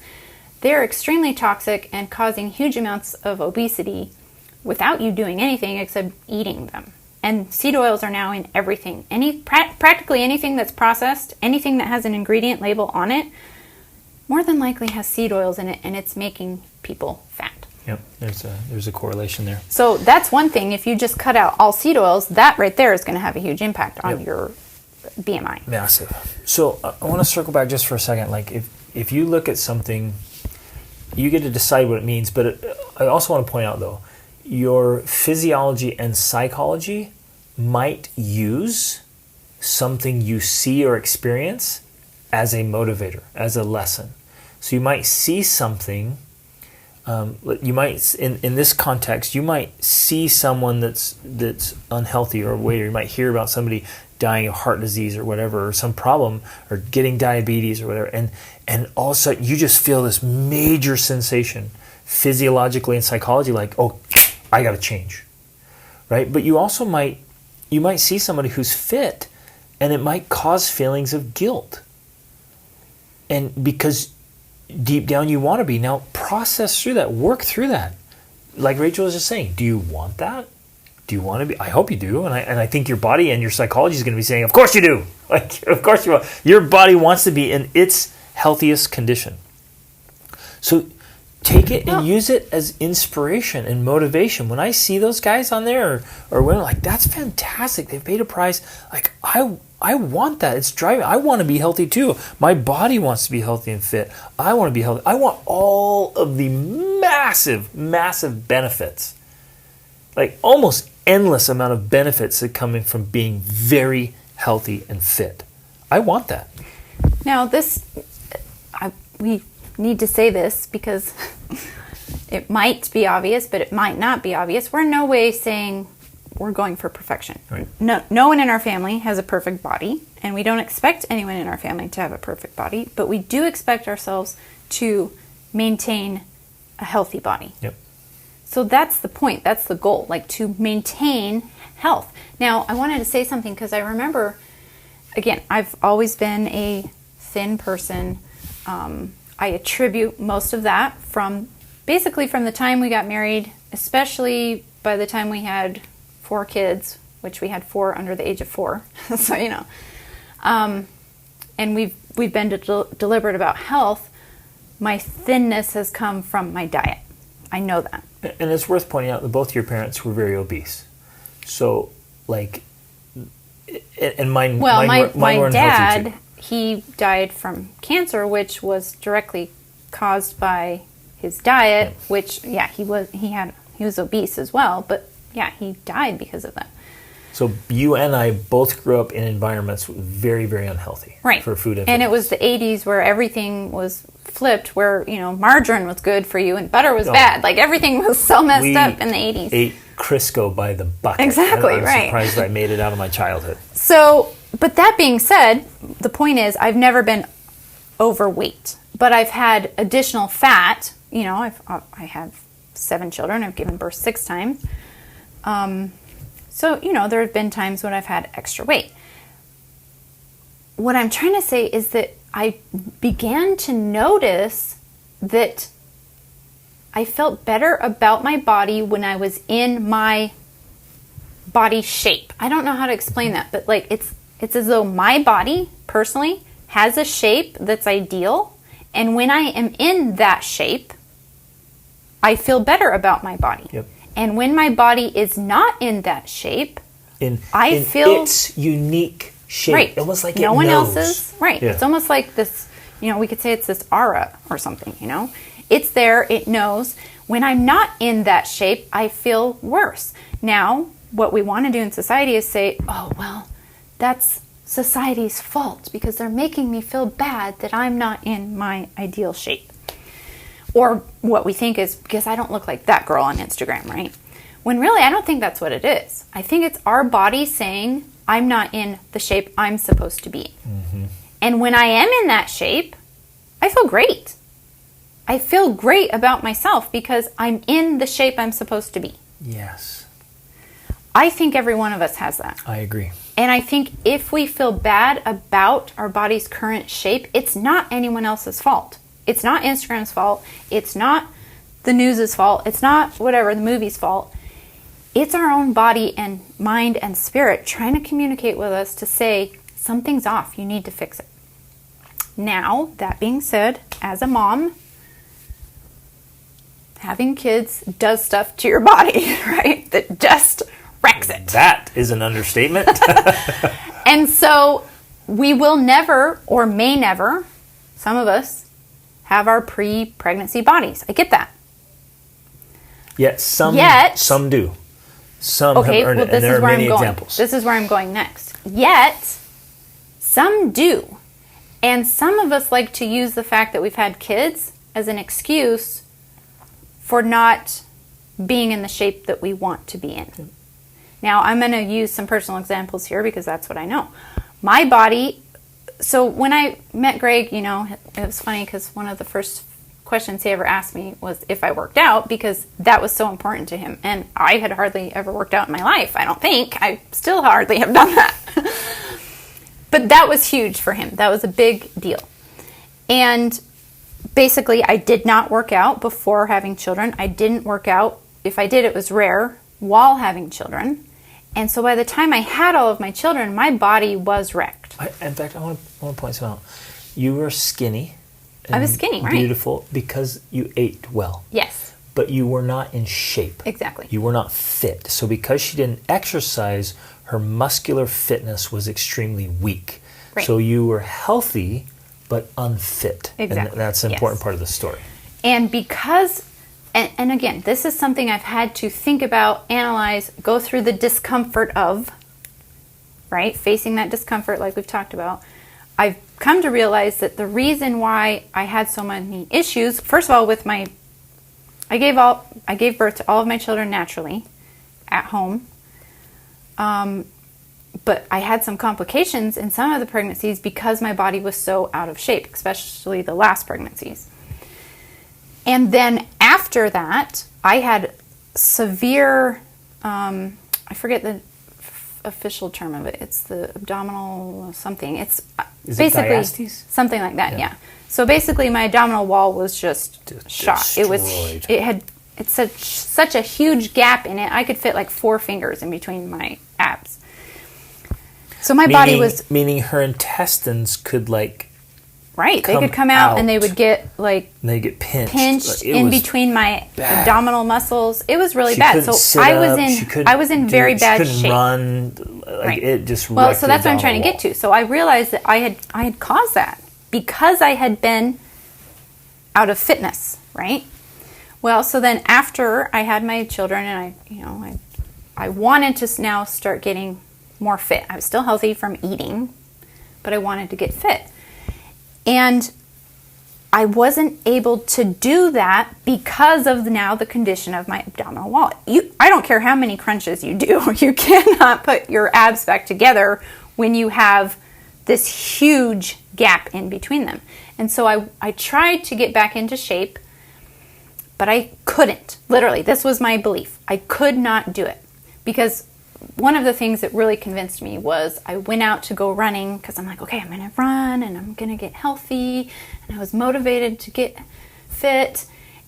They're extremely toxic and causing huge amounts of obesity without you doing anything except eating them. And seed oils are now in everything. Practically anything that's processed, anything that has an ingredient label on it, more than likely has seed oils in it, and it's making people fat. Yep, there's a correlation there. So that's one thing. If you just cut out all seed oils, that right there is going to have a huge impact on your BMI. Massive. So I want to circle back just for a second. Like, if you look at something, you get to decide what it means. But I also want to point out, though, your physiology and psychology might use something you see or experience as a motivator, as a lesson. So you might see something. You might, in this context, you might see someone that's unhealthy or weight, or you might hear about somebody dying of heart disease or whatever, or some problem, or getting diabetes or whatever, and all of a sudden you just feel this major sensation, physiologically and psychologically, like, oh, I got to change, right? But you also might see somebody who's fit, and it might cause feelings of guilt, and because deep down you want to be. Now process through that, work through that. Like Rachel was just saying, do you want that? Do you want to be? I hope you do, and I think your body and your psychology is going to be saying, of course you do. Like, of course you want. Your body wants to be in its healthiest condition. So take it and use it as inspiration and motivation. When I see those guys on there or women, like, that's fantastic. They've paid a price. Like, I want that. It's driving. I want to be healthy too. My body wants to be healthy and fit. I want to be healthy. I want all of the massive, massive benefits, like almost endless amount of benefits that come in from being very healthy and fit. I want that. Now, this we need to say this because it might be obvious, but it might not be obvious. We're in no way saying we're going for perfection. Right. No one in our family has a perfect body, and we don't expect anyone in our family to have a perfect body, but we do expect ourselves to maintain a healthy body. Yep. So that's the point. That's the goal, like to maintain health. Now, I wanted to say something because I remember, again, I've always been a thin person. I attribute most of that from basically from the time we got married, especially by the time we had 4 kids, which we had 4 under the age of 4. So, you know, and we've been deliberate about health. My thinness has come from my diet. I know that. And it's worth pointing out that both your parents were very obese. So, like, and mine, well, mine my were unhealthy dad, he died from cancer, which was directly caused by his diet, which, yeah, he was obese as well, but yeah, he died because of that. So you and I both grew up in environments very, very unhealthy for food and it was the 80s where everything was flipped, where, you know, margarine was good for you and butter was bad. Like, everything was so messed up in the 80s. Ate Crisco by the bucket. Exactly, I'm right. surprised I made it out of my childhood. So, but that being said, the point is I've never been overweight, but I've had additional fat. You know, I have 7 children. I've given birth 6 times. So, you know, there have been times when I've had extra weight. What I'm trying to say is that I began to notice that I felt better about my body when I was in my body shape. I don't know how to explain that, but like it's as though my body personally has a shape that's ideal, and when I am in that shape, I feel better about my body. Yep. And when my body is not in that shape, I feel its unique shape. Right. Almost like no it one knows. else's. Right. Yeah. It's almost like this, you know, we could say it's this aura or something, you know. It's there, it knows. When I'm not in that shape, I feel worse. Now, what we want to do in society is say, oh, well, that's society's fault because they're making me feel bad that I'm not in my ideal shape. Or what we think is because I don't look like that girl on Instagram, right? When really, I don't think that's what it is. I think it's our body saying, I'm not in the shape I'm supposed to be. Mm-hmm. And when I am in that shape, I feel great. I feel great about myself because I'm in the shape I'm supposed to be. Yes. I think every one of us has that. I agree. And I think if we feel bad about our body's current shape, it's not anyone else's fault. It's not Instagram's fault. It's not the news's fault. It's not whatever, the movie's fault. It's our own body and mind and spirit trying to communicate with us to say, something's off. You need to fix it. Now, that being said, as a mom, having kids does stuff to your body, right? That just wrecks it. That is an understatement. And so we will never, or may never, some of us, have our pre-pregnancy bodies. I get that. Yet some do. Some have earned it, and there are many examples. This is where I'm going next. Yet, some do. And some of us like to use the fact that we've had kids as an excuse for not being in the shape that we want to be in. Now, I'm going to use some personal examples here because that's what I know. My body, so when I met Greg, you know, it was funny because one of the first questions he ever asked me was if I worked out, because that was so important to him. And I had hardly ever worked out in my life, I don't think. I still hardly have done that. But that was huge for him. That was a big deal. And basically, I did not work out before having children. I didn't work out. If I did, it was rare while having children. And so by the time I had all of my children, my body was wrecked. In fact, I want to point something out. You were skinny. I was skinny, right? Beautiful, because you ate well. Yes. But you were not in shape. Exactly. You were not fit. So because she didn't exercise, her muscular fitness was extremely weak. Right. So you were healthy, but unfit. Exactly. And that's an important part of the story. And because, and again, this is something I've had to think about, analyze, go through the discomfort of, right? Facing that discomfort like we've talked about. I've come to realize that the reason why I had so many issues, first of all, with I gave birth to all of my children naturally at home. But I had some complications in some of the pregnancies because my body was so out of shape, especially the last pregnancies. And then after that, I had severe, I forget the official term of it. It's the abdominal something. It's basically diastasis? Something like that, yeah. So basically my abdominal wall was just shot. It's such a huge gap in it. I could fit like 4 fingers in between my abs. So my body was... Meaning her intestines could Right, they could come out and they would get they get pinched in between my abdominal muscles. It was really bad. So I was in very bad shape. She couldn't run. Right. It just so that's what I'm trying to get to. So I realized that I had caused that because I had been out of fitness, right? Well, so then after I had my children and I wanted to now start getting more fit. I was still healthy from eating, but I wanted to get fit. And I wasn't able to do that because of now the condition of my abdominal wall. I don't care how many crunches you do. You cannot put your abs back together when you have this huge gap in between them. And so I tried to get back into shape, but I couldn't. Literally, this was my belief. I could not do it because one of the things that really convinced me was I went out to go running because I'm like, okay, I'm going to run and I'm going to get healthy. And I was motivated to get fit.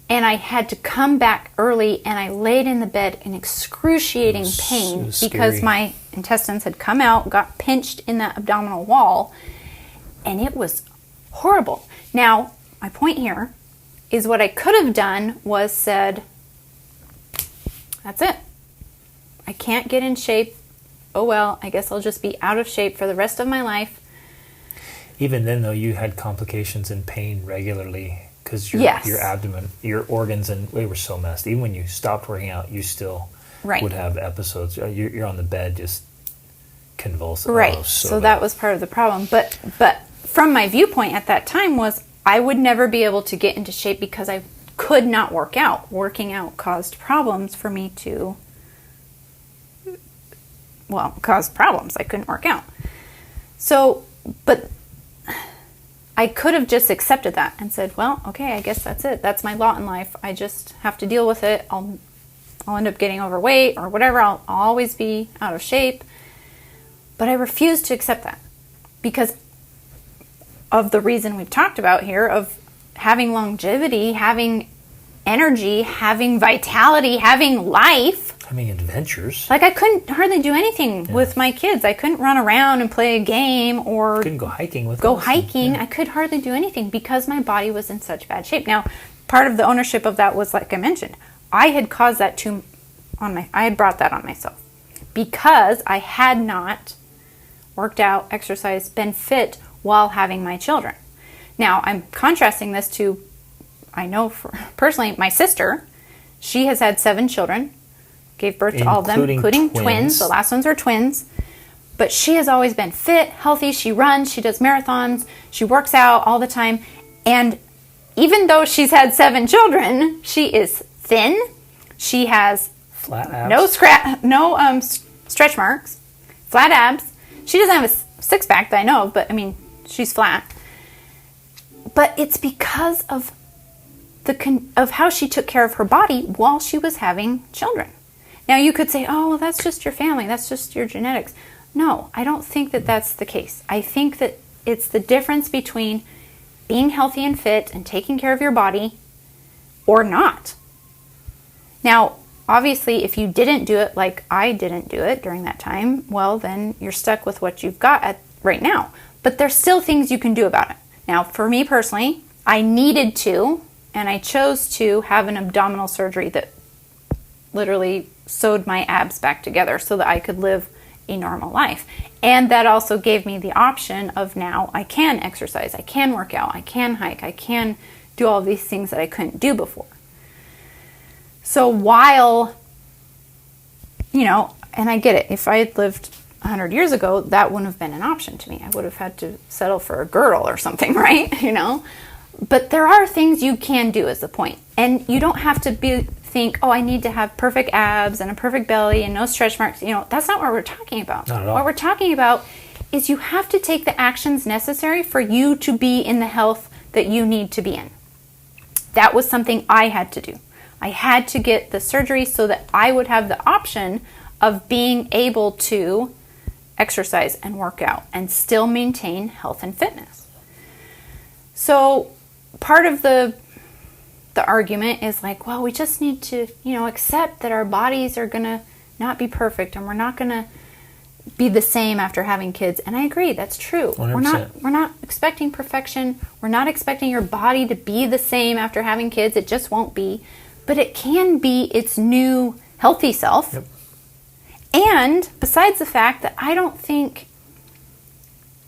And I had to come back early and I laid in the bed in excruciating pain because my intestines had come out, got pinched in that abdominal wall. And it was horrible. Now, my point here is what I could have done was said, that's it. I can't get in shape. Oh well, I guess I'll just be out of shape for the rest of my life. Even then, though, you had complications and pain regularly because your abdomen, your organs, and they were so messed. Even when you stopped working out, you still would have episodes. You're on the bed just convulsing. Right. So that was part of the problem. But from my viewpoint at that time was I would never be able to get into shape because I could not work out. Working out caused problems for me to... caused problems. I couldn't work out. So, but I could have just accepted that and said, well, okay, I guess that's it. That's my lot in life. I just have to deal with it. I'll end up getting overweight or whatever. I'll always be out of shape. But I refused to accept that because of the reason we've talked about here of having longevity, having energy, having vitality, having life. Having adventures. I couldn't hardly do anything with my kids. I couldn't run around and play a game or... Couldn't go hiking with them. I could hardly do anything because my body was in such bad shape. Now, part of the ownership of that was, like I mentioned, I had caused that I had brought that on myself because I had not worked out, exercised, been fit while having my children. Now, I'm contrasting this to, I know personally, my sister. She has had 7 children. Gave birth to all of them, including twins. The last ones are twins. But she has always been fit, healthy. She runs, she does marathons, she works out all the time. And even though she's had 7 children, she is thin. She has flat abs. No stretch marks, flat abs. She doesn't have a six-pack that I know of, but I mean, she's flat. But it's because of how she took care of her body while she was having children. Now, you could say, oh, well, that's just your family. That's just your genetics. No, I don't think that that's the case. I think that it's the difference between being healthy and fit and taking care of your body or not. Now, obviously, if you didn't do it like I didn't do it during that time, well, then you're stuck with what you've got right now. But there's still things you can do about it. Now, for me personally, I needed to, and I chose to have an abdominal surgery that literally sewed my abs back together so that I could live a normal life. And that also gave me the option of now I can exercise, I can work out, I can hike, I can do all these things that I couldn't do before. So while, and I get it, if I had lived 100 years ago, that wouldn't have been an option to me. I would have had to settle for a girdle or something, right? But there are things you can do, is the point. And you don't have to think, oh, I need to have perfect abs and a perfect belly and no stretch marks. That's not what we're talking about. Not at all. What we're talking about is you have to take the actions necessary for you to be in the health that you need to be in. That was something I had to do. I had to get the surgery so that I would have the option of being able to exercise and work out and still maintain health and fitness. So part of the argument is like, well, we just need to, accept that our bodies are going to not be perfect and we're not going to be the same after having kids. And I agree, that's true. 100%. We're not expecting perfection. We're not expecting your body to be the same after having kids. It just won't be. But it can be its new healthy self. Yep. And besides the fact that I don't think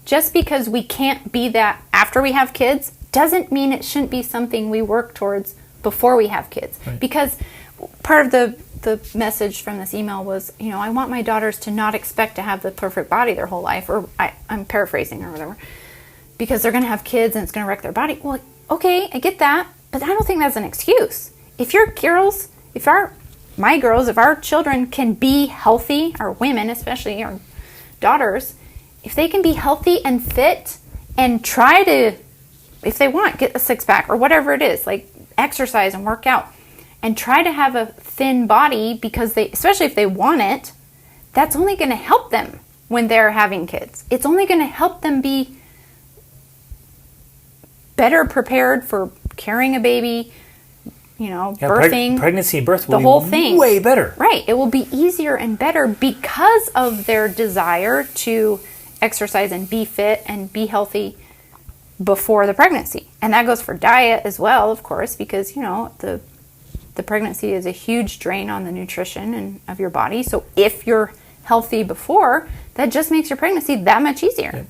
just because we can't be that after we have kids doesn't mean it shouldn't be something we work towards before we have kids. Right. Because part of the message from this email was, I want my daughters to not expect to have the perfect body their whole life, or I'm paraphrasing or whatever, because they're going to have kids and it's going to wreck their body. Well, okay, I get that, but I don't think that's an excuse. If our children can be healthy, our women especially, our daughters, if they can be healthy and fit and try to, if they want, get a six-pack or whatever it is, like exercise and work out, and try to have a thin body because especially if they want it, that's only going to help them when they're having kids. It's only going to help them be better prepared for carrying a baby, birthing. Pregnancy and birth will the whole thing. Way better. Right. It will be easier and better because of their desire to exercise and be fit and be healthy before the pregnancy. And that goes for diet as well, of course, because, the pregnancy is a huge drain on the nutrition and of your body. So if you're healthy before, that just makes your pregnancy that much easier. Yeah,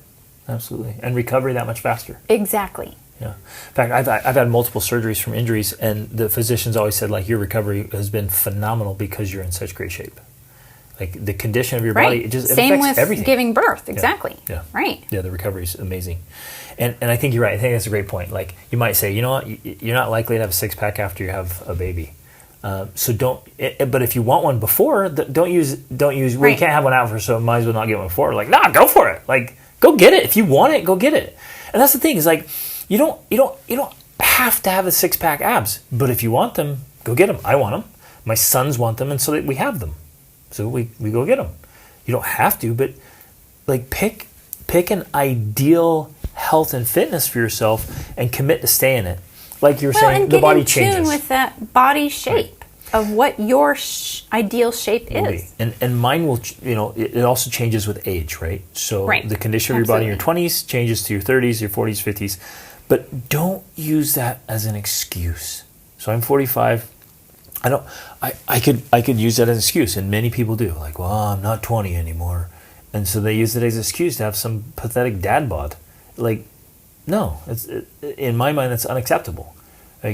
absolutely. And recovery that much faster. Exactly. Yeah. In fact, I've had multiple surgeries from injuries, and the physicians always said, your recovery has been phenomenal because you're in such great shape. The condition of your body, it Same affects with everything. Giving birth. Exactly. Yeah. Right. Yeah, the recovery is amazing. And I think you're right. I think that's a great point. You might say, you're not likely to have a six-pack after you have a baby. So don't. But if you want one before, don't use. Well, you can't have one after, so might as well not get one before. Go for it. Go get it. If you want it, go get it. And that's the thing is you don't have to have the six-pack abs. But if you want them, go get them. I want them. My sons want them, and so that we have them. So we go get them. You don't have to, but pick an ideal health and fitness for yourself and commit to stay in it. Like you were saying, the body changes. And get in tune with that body shape of what your ideal shape is. And mine will, it also changes with age, right? So the condition of your body in your 20s changes to your 30s, your 40s, 50s. But don't use that as an excuse. So I'm 45. I could use that as an excuse, and many people do. I'm not 20 anymore. And so they use it as an excuse to have some pathetic dad bod. No, in my mind, that's unacceptable.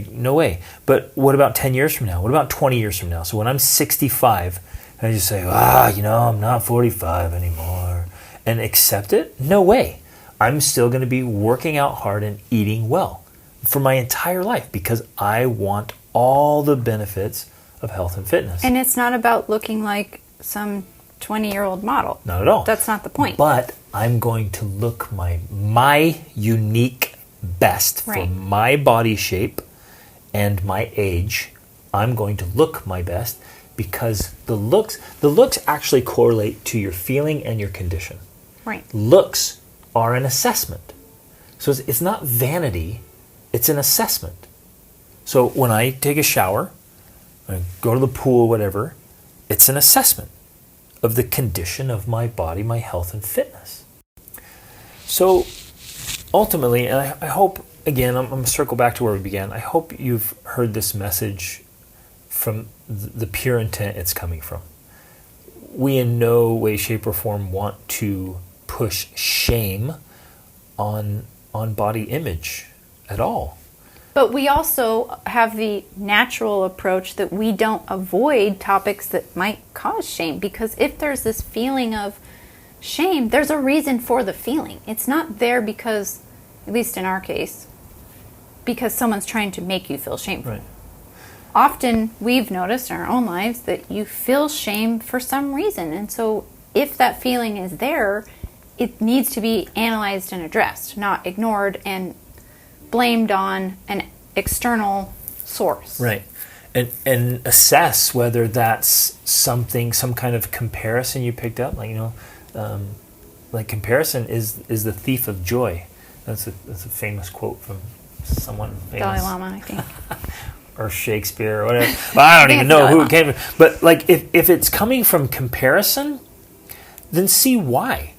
No way. But what about 10 years from now? What about 20 years from now? So when I'm 65, I just say, I'm not 45 anymore, and accept it? No way. I'm still going to be working out hard and eating well for my entire life because I want all the benefits of health and fitness. And it's not about looking like some 20-year-old model. Not at all. That's not the point. But I'm going to look my unique best for my body shape and my age. I'm going to look my best because the looks actually correlate to your feeling and your condition. Right. Looks are an assessment. So it's not vanity, it's an assessment. So when I take a shower, I go to the pool, whatever, it's an assessment of the condition of my body, my health and fitness. So ultimately, and I hope, again, I'm going to circle back to where we began, I hope you've heard this message from the pure intent it's coming from. We in no way, shape, or form want to push shame on body image at all. But we also have the natural approach that we don't avoid topics that might cause shame, because if there's this feeling of shame, there's a reason for the feeling. It's not there because, at least in our case, because someone's trying to make you feel shameful. Right. Often we've noticed in our own lives that you feel shame for some reason. And so if that feeling is there, it needs to be analyzed and addressed, not ignored and blamed on an external source. Right. And assess whether that's some kind of comparison you picked up. Like, like comparison is the thief of joy. That's a famous quote from someone famous. Dalai Lama, I think. Or Shakespeare or whatever. Well, I don't even know who it came from. But like if it's coming from comparison, then see why.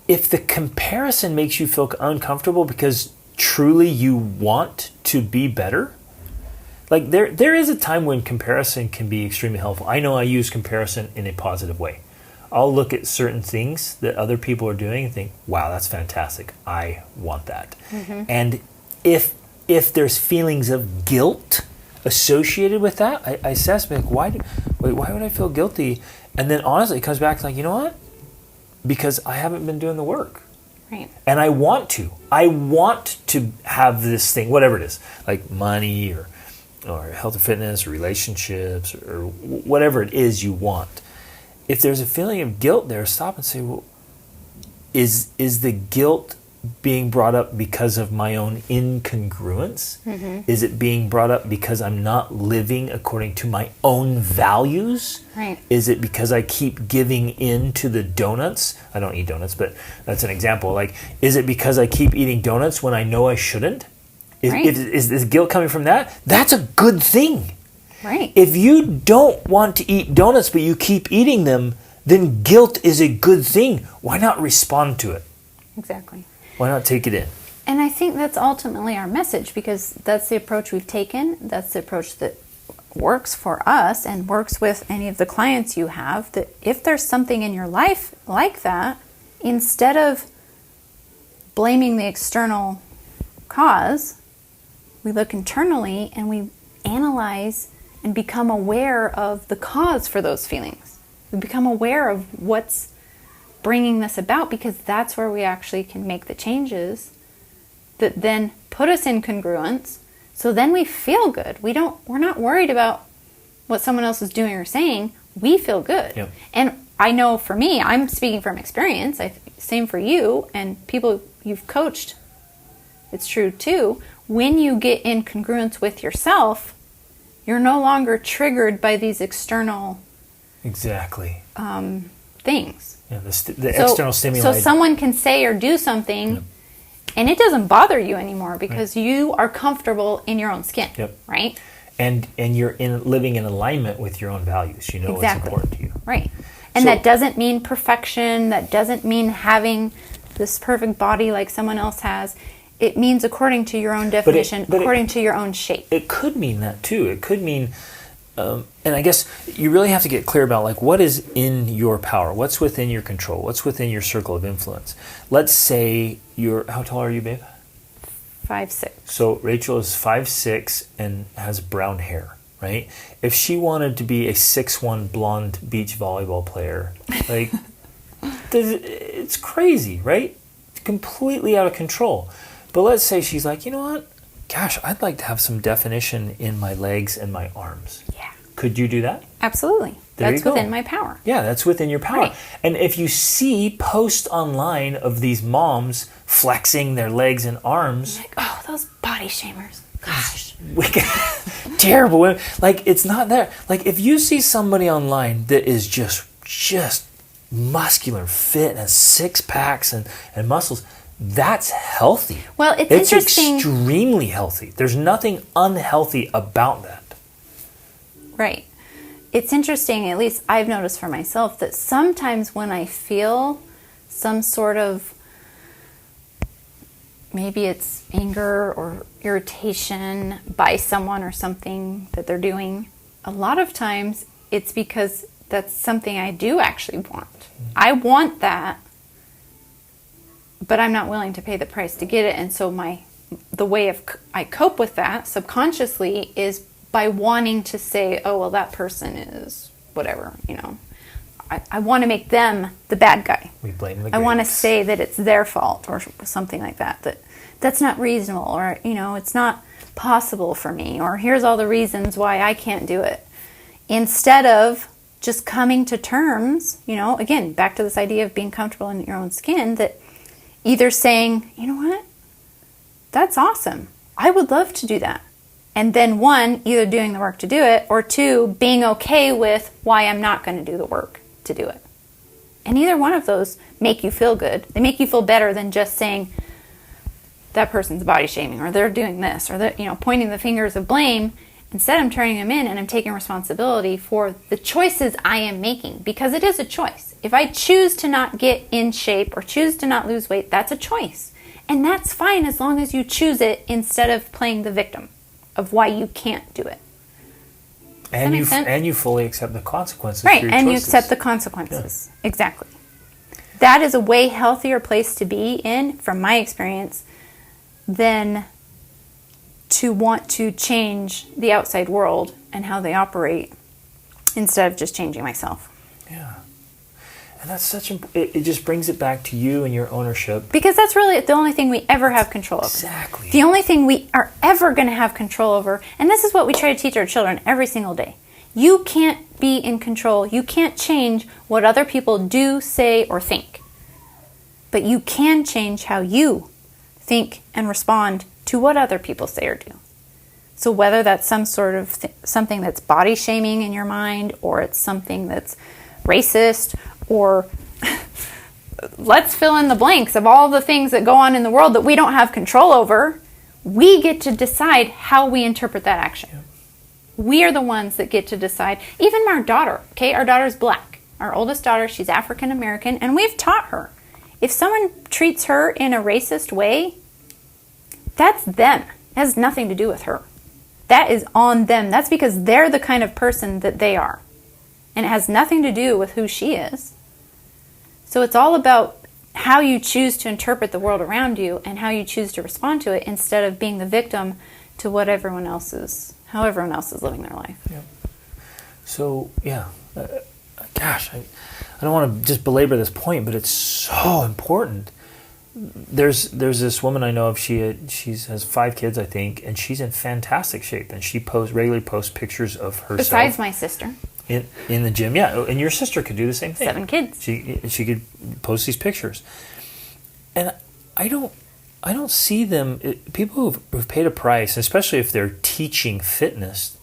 If the comparison makes you feel uncomfortable because truly you want to be better, like there is a time when comparison can be extremely helpful. I know I use comparison in a positive way. I'll look at certain things that other people are doing and think, wow, that's fantastic. I want that. Mm-hmm. And if there's feelings of guilt associated with that, I assess, like, why would I feel guilty? And then honestly, it comes back to like, you know what? Because I haven't been doing the work. Right. And I want to. I want to have this thing, whatever it is, like money or health and fitness or relationships or whatever it is you want. If there's a feeling of guilt there, stop and say, well, is the guilt being brought up because of my own incongruence? Mm-hmm. Is it being brought up because I'm not living according to my own values? Right. Is it because I keep giving in to the donuts? I don't eat donuts, but that's an example. Like, is it because I keep eating donuts when I know I shouldn't? Is this guilt coming from that? That's a good thing. Right. If you don't want to eat donuts but you keep eating them, then guilt is a good thing. Why not respond to it? Exactly. Why not take it in? And I think that's ultimately our message, because that's the approach we've taken. That's the approach that works for us and works with any of the clients you have, that if there's something in your life like that, instead of blaming the external cause, we look internally and we analyze and become aware of the cause for those feelings. We become aware of what's bringing this about, because that's where we actually can make the changes that then put us in congruence. So then we feel good. We're not worried about what someone else is doing or saying. We feel good. Yep. And I know for me, I'm speaking from experience. Same for you and people you've coached. It's true too. When you get in congruence with yourself, you're no longer triggered by these external exactly things. Yeah, the external stimuli. So someone can say or do something, yep, and it doesn't bother you anymore because you are comfortable in your own skin. Yep. Right? And you're living in alignment with your own values. You know exactly what's important to you. Right. And that doesn't mean perfection. That doesn't mean having this perfect body like someone else has. It means according to your own definition, according to your own shape. It could mean that too. It could mean, and I guess you really have to get clear about like what is in your power, what's within your control, what's within your circle of influence. Let's say how tall are you, babe? 5'6". So Rachel is 5'6" and has brown hair, right? If she wanted to be a 6'1" blonde beach volleyball player, like it's crazy, right? It's completely out of control. But let's say she's like, you know what? Gosh, I'd like to have some definition in my legs and my arms. Yeah. Could you do that? Absolutely. That's within my power. Yeah, that's within your power. Right. And if you see posts online of these moms flexing their legs and arms, like, oh, those body shamers. Gosh. Terrible women. Like, it's not there. Like, if you see somebody online that is just muscular, fit, and six packs and muscles, that's healthy. Well, it's interesting. It's extremely healthy. There's nothing unhealthy about that. Right. It's interesting, at least I've noticed for myself, that sometimes when I feel some sort of, maybe it's anger or irritation by someone or something that they're doing, a lot of times it's because that's something I do actually want. I want that, but I'm not willing to pay the price to get it. And so the way I cope with that subconsciously is by wanting to say, oh, well, that person is whatever, I want to make them the bad guy. We blame the I want to grapes. say that it's their fault or something like that. That's not reasonable, or it's not possible for me, or here's all the reasons why I can't do it. Instead of just coming to terms, again, back to this idea of being comfortable in your own skin, that either saying, you know what, that's awesome. I would love to do that. And then one, either doing the work to do it, or two, being okay with why I'm not going to do the work to do it. And either one of those make you feel good. They make you feel better than just saying that person's body shaming, or they're doing this, or they're, pointing the fingers of blame. Instead, I'm turning them in and I'm taking responsibility for the choices I am making, because it is a choice. If I choose to not get in shape or choose to not lose weight, that's a choice. And that's fine as long as you choose it instead of playing the victim of why you can't do it. And you fully accept the consequences. Right, for your and choices. you accept the consequences. Yeah. Exactly. That is a way healthier place to be in, from my experience, than to want to change the outside world and how they operate instead of just changing myself. Yeah. And that's it just brings it back to you and your ownership. Because that's really the only thing we ever have control over. Exactly. The only thing we are ever going to have control over, and this is what we try to teach our children every single day. You can't be in control. You can't change what other people do, say, or think. But you can change how you think and respond to what other people say or do. So whether that's some sort of something that's body shaming in your mind, or it's something that's racist, or let's fill in the blanks of all the things that go on in the world that we don't have control over, we get to decide how we interpret that action. Yeah. We are the ones that get to decide. Even our daughter, okay? Our daughter's black. Our oldest daughter, she's African American, and we've taught her. If someone treats her in a racist way, that's them. It has nothing to do with her. That is on them. That's because they're the kind of person that they are. And it has nothing to do with who she is. So it's all about how you choose to interpret the world around you and how you choose to respond to it, instead of being the victim to how everyone else is living their life. Yep. So, yeah. Gosh, I don't want to just belabor this point, but it's so important. There's this woman I know of. She has 5 kids, I think, and she's in fantastic shape. And she regularly posts pictures of herself. Besides my sister. In the gym, yeah. And your sister could do the same thing. 7 kids. She could post these pictures. And I don't see them, people who've paid a price, especially if they're teaching fitness,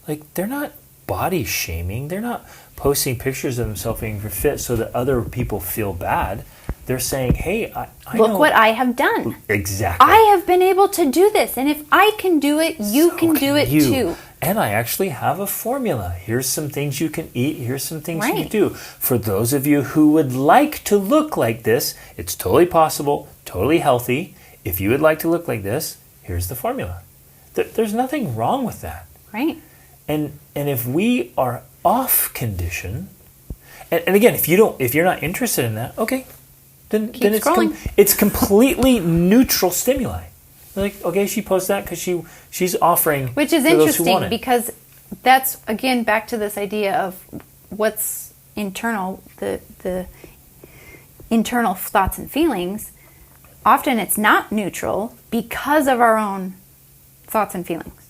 like, they're not body shaming. They're not posting pictures of themselves being fit so that other people feel bad. They're saying, hey, I look know what I have done. Exactly. I have been able to do this. And if I can do it, you can do it too. And I actually have a formula. Here's some things you can eat. Here's some things you Right. can do. For those of you who would like to look like this, it's totally possible, totally healthy. If you would like to look like this, here's the formula. There's nothing wrong with that. Right. And if we are off condition, and again, if you're not interested in that, okay, then it's completely neutral stimuli. Like, okay, she posts that because she's offering, which is interesting, because that's, again, back to this idea of what's internal, the internal thoughts and feelings. Often it's not neutral because of our own thoughts and feelings.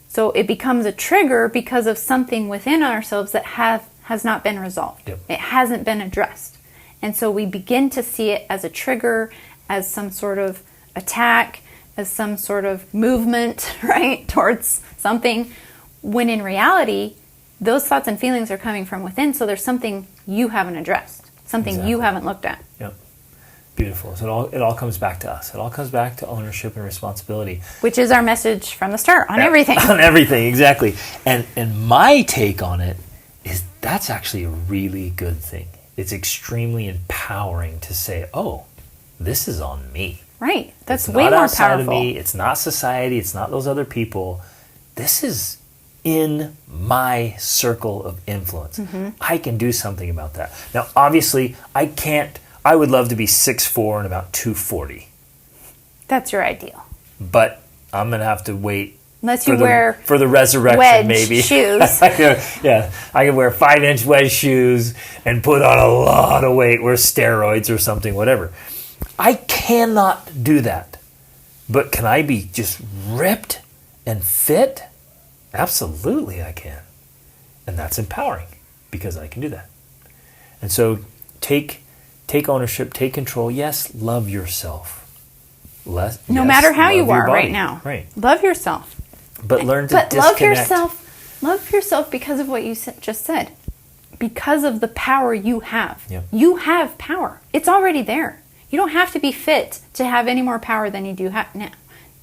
So it becomes a trigger because of something within ourselves that has not been resolved. Yep. It hasn't been addressed. And so we begin to see it as a trigger, as some sort of attack, as some sort of movement, right, towards something, when in reality, those thoughts and feelings are coming from within, so there's something you haven't addressed, something you haven't looked at. Yep. Beautiful. So it all comes back to us. It all comes back to ownership and responsibility. Which is our message from the start on everything. On everything, exactly. And my take on it is that's actually a really good thing. It's extremely empowering to say, oh, this is on me. Right. That's it's way not more outside powerful. Of me. It's not society. It's not those other people. This is in my circle of influence. Mm-hmm. I can do something about that. Now, obviously, I would love to be 6'4" and about 240. That's your ideal. But I'm going to have to wait Unless you wear for the resurrection, wedge maybe shoes. I can wear 5-inch wedge shoes and put on a lot of weight, wear steroids or something, whatever. I cannot do that. But can I be just ripped and fit? Absolutely, I can. And that's empowering because I can do that. And so take ownership, take control. Yes, love yourself. No matter how you are right now. Right. Love yourself. But learn to disconnect. Love yourself because of what you just said. Because of the power you have. Yep. You have power. It's already there. You don't have to be fit to have any more power than you do have now.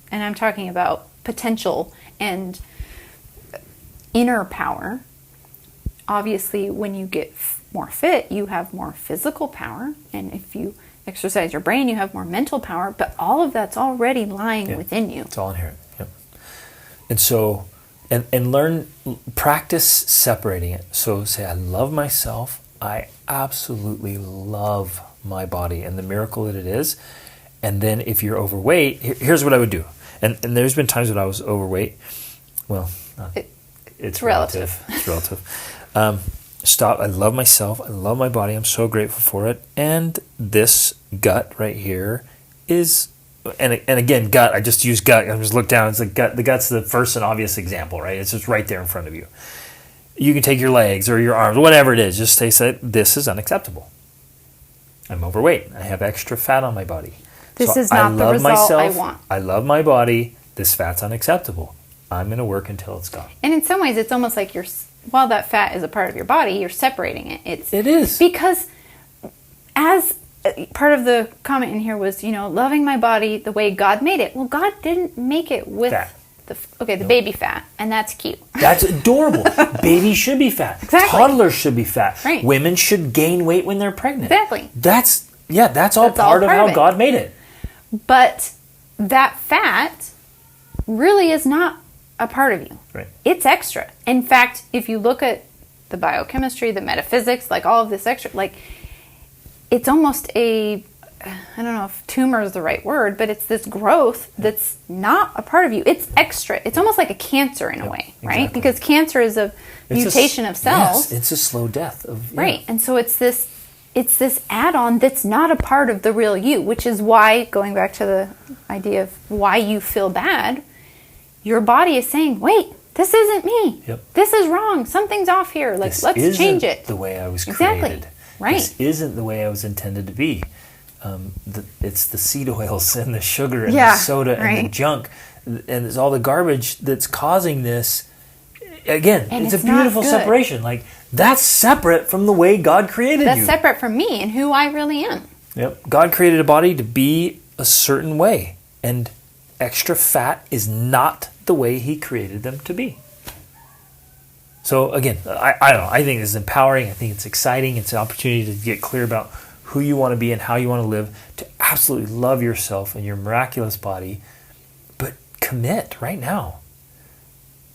And I'm talking about potential and inner power. Obviously, when you get more fit, you have more physical power. And if you exercise your brain, you have more mental power. But all of that's already lying within you. It's all inherent. Yep. And so, and learn, practice separating it. So say, I love myself. I absolutely love my body and the miracle that it is. And then if you're overweight, here's what I would do. And there's been times when I was overweight. Well, it's relative. It's relative. Stop. I love myself. I love my body. I'm so grateful for it. And this gut right here is, and again, gut, I just use gut. I just look down. It's like gut. The gut's the first and obvious example, right? It's just right there in front of you. You can take your legs or your arms, whatever it is. Just say, this is unacceptable. I'm overweight. I have extra fat on my body. This is not the result I want. I love my body. This fat's unacceptable. I'm going to work until it's gone. And in some ways, it's almost like while that fat is a part of your body, you're separating it. It is. Because as part of the comment in here was, loving my body the way God made it. Well, God didn't make it with fat. the baby fat, and that's cute. That's adorable. Babies should be fat. Exactly. Toddlers should be fat. Right. Women should gain weight when they're pregnant. Exactly. That's all part of how God made it. But that fat really is not a part of you. Right. It's extra. In fact, if you look at the biochemistry, the metaphysics, like all of this extra, like it's almost I don't know if tumor is the right word, but it's this growth that's not a part of you. It's extra. It's almost like a cancer in a way, right? Exactly. Because cancer is a mutation of cells. Yes, it's a slow death of Right. And so it's this add-on that's not a part of the real you, which is why, going back to the idea of why you feel bad, your body is saying, wait, this isn't me. Yep. This is wrong. Something's off here. Let's change it. The way I was Exactly. created. Right. This isn't the way I was intended to be. It's the seed oils and the sugar and Yeah, the soda and the junk and it's all the garbage that's causing this. Again, And it's it's a beautiful not good. separation. Like that's separate from the way God created That's you. separate from me and who I really am. Yep. God created a body to be a certain way, and extra fat is not the way He created them to be. So again, I don't know. I think it's empowering. I think it's exciting. It's an opportunity to get clear about who you want to be and how you want to live, to absolutely love yourself and your miraculous body, but commit right now.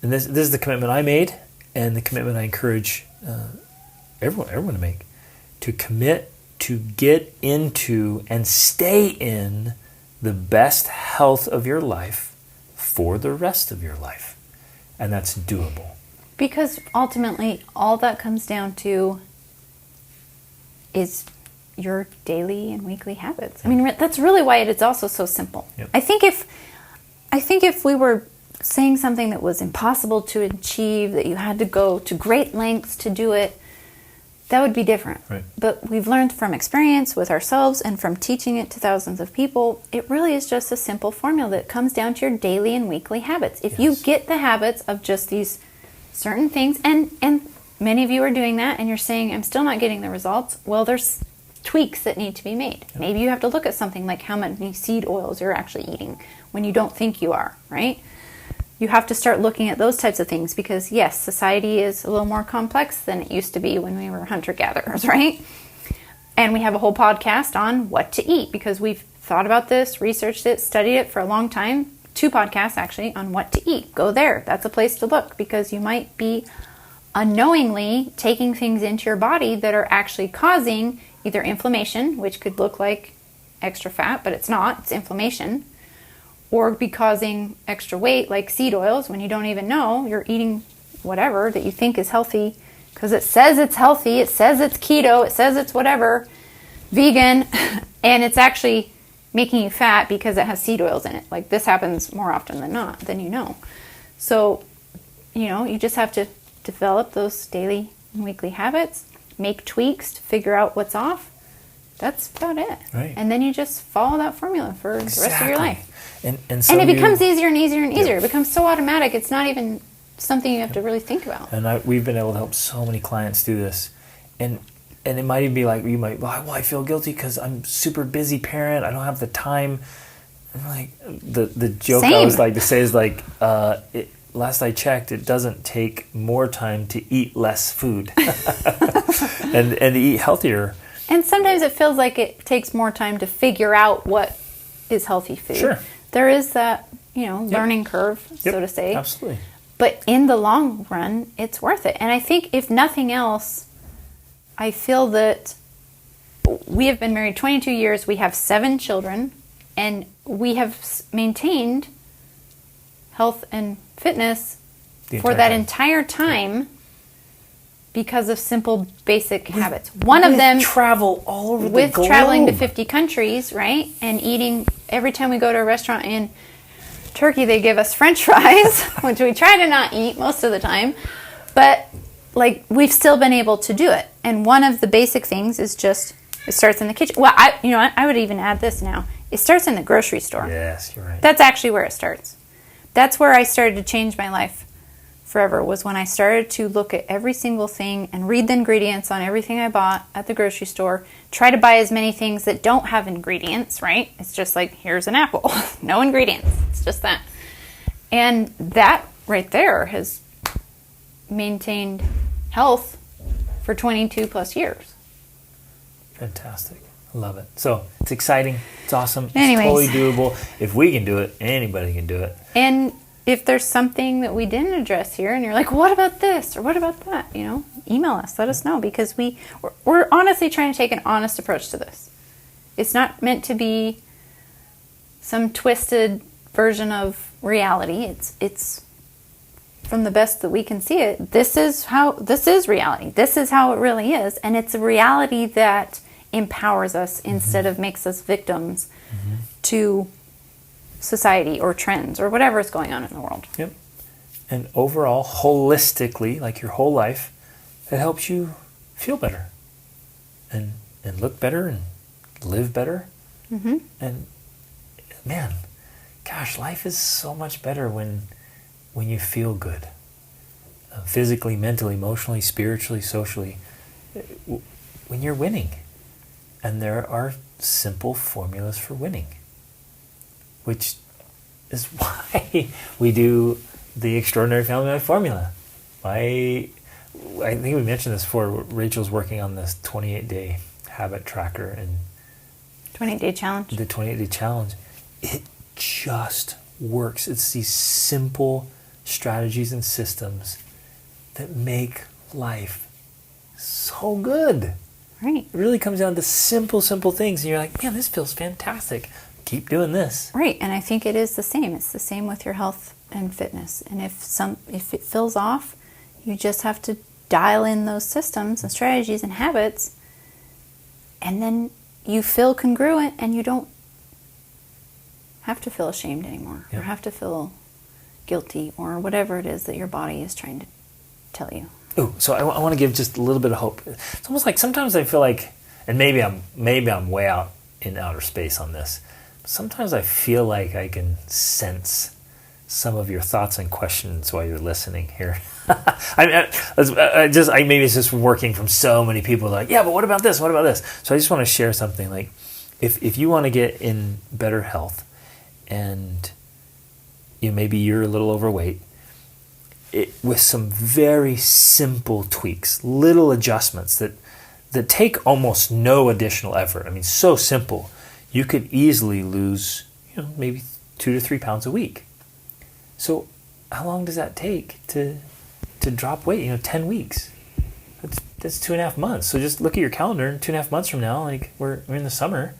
And this is the commitment I made, and the commitment I encourage everyone to make, to commit to get into and stay in the best health of your life for the rest of your life. And that's doable. Because ultimately, all that comes down to is your daily and weekly habits. I mean, that's really why it's also so simple. Yep. I think if we were saying something that was impossible to achieve, that you had to go to great lengths to do it, that would be different. Right. But we've learned from experience with ourselves and from teaching it to thousands of people, it really is just a simple formula that comes down to your daily and weekly habits. If you get the habits of just these certain things, and many of you are doing that, and you're saying, I'm still not getting the results, well, there's tweaks that need to be made. Yep. Maybe you have to look at something like how many seed oils you're actually eating when you don't think you are, right? You have to start looking at those types of things because, yes, society is a little more complex than it used to be when we were hunter-gatherers, right? And we have a whole podcast on what to eat because we've thought about this, researched it, studied it for a long time. 2 podcasts, actually, on what to eat. Go there. That's a place to look because you might be unknowingly taking things into your body that are actually causing either inflammation, which could look like extra fat, but it's not. It's inflammation. or be causing extra weight, like seed oils, when you don't even know you're eating whatever that you think is healthy because it says it's healthy, it says it's keto, it says it's whatever, vegan, and it's actually making you fat because it has seed oils in it. Like, this happens more often than not, than you know. So, you just have to develop those daily and weekly habits, make tweaks to figure out what's off. That's about it. Right. And then you just follow that formula for the rest of your life. And it becomes easier and easier and easier. It becomes so automatic. It's not even something you have to really think about. And we've been able to help so many clients do this. And it might even be like, well, I feel guilty because I'm super busy parent. I don't have the time. I'm like, the joke Same. I always like to say is like, last I checked, it doesn't take more time to eat less food and to eat healthier. And sometimes it feels like it takes more time to figure out what is healthy food. Sure. There is that, learning curve, so to say. Absolutely. But in the long run, it's worth it. And I think if nothing else, I feel that we have been married 22 years. We have 7 children, and we have maintained health and fitness for that entire time because of simple, basic habits. One of them, travel all over the with globe. traveling to 50 countries, right? And eating, every time we go to a restaurant in Turkey, they give us French fries, which we try to not eat most of the time. But we've still been able to do it. And one of the basic things is just, it starts in the kitchen. Well, I would even add this now. It starts in the grocery store. Yes, you're right. That's actually where it starts. That's where I started to change my life forever, was when I started to look at every single thing and read the ingredients on everything I bought at the grocery store. Try to buy as many things that don't have ingredients, right? It's just like, here's an apple. No ingredients. It's just that. And that right there has maintained health for 22 plus years. Fantastic. I love it. So it's exciting. It's awesome. Anyways. It's totally doable. If we can do it, anybody can do it. And if there's something that we didn't address here and you're like, what about this or what about that, email us, let us know, because we're honestly trying to take an honest approach to this. It's not meant to be some twisted version of reality. It's from the best that we can see it. This is reality. This is how it really is. And it's a reality that empowers us instead of makes us victims to society or trends or whatever is going on in the world. Yep. And overall, holistically, like your whole life, it helps you feel better and look better and live better. And man, gosh, life is so much better when you feel good. Physically, mentally, emotionally, spiritually, socially. When you're winning. And there are simple formulas for winning, which is why we do the Extraordinary Family Life Formula. I think we mentioned this before. Rachel's working on this 28-day habit tracker and 28-day challenge. The 28-day challenge. It just works. It's these simple strategies and systems that make life so good. Right. It really comes down to simple things. And you're like, man, this feels fantastic. Keep doing this. Right. And I think it is the same. It's the same with your health and fitness. And if it feels off, you just have to dial in those systems and strategies and habits. And then you feel congruent and you don't have to feel ashamed anymore. Or have to feel guilty or whatever it is that your body is trying to tell you. Ooh, so I want to give just a little bit of hope. It's almost like sometimes I feel like, and maybe I'm way out in outer space on this. But sometimes I feel like I can sense some of your thoughts and questions while you're listening here. maybe it's just working from so many people. Like, yeah, but what about this? What about this? So I just want to share something. Like, if you want to get in better health, and maybe you're a little overweight. With some very simple tweaks, little adjustments that take almost no additional effort. I mean, so simple. You could easily lose, maybe 2 to 3 pounds a week. So how long does that take to drop weight? 10 weeks. That's 2.5 months. So just look at your calendar. 2.5 months from now, like we're in the summer,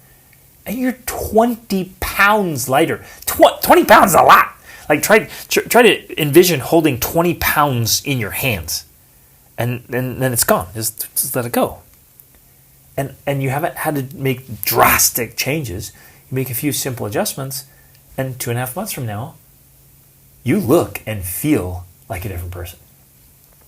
and you're 20 pounds lighter. 20 pounds is a lot. Like try to envision holding 20 pounds in your hands, and then it's gone. Just let it go. And you haven't had to make drastic changes. You make a few simple adjustments, and 2.5 months from now, you look and feel like a different person.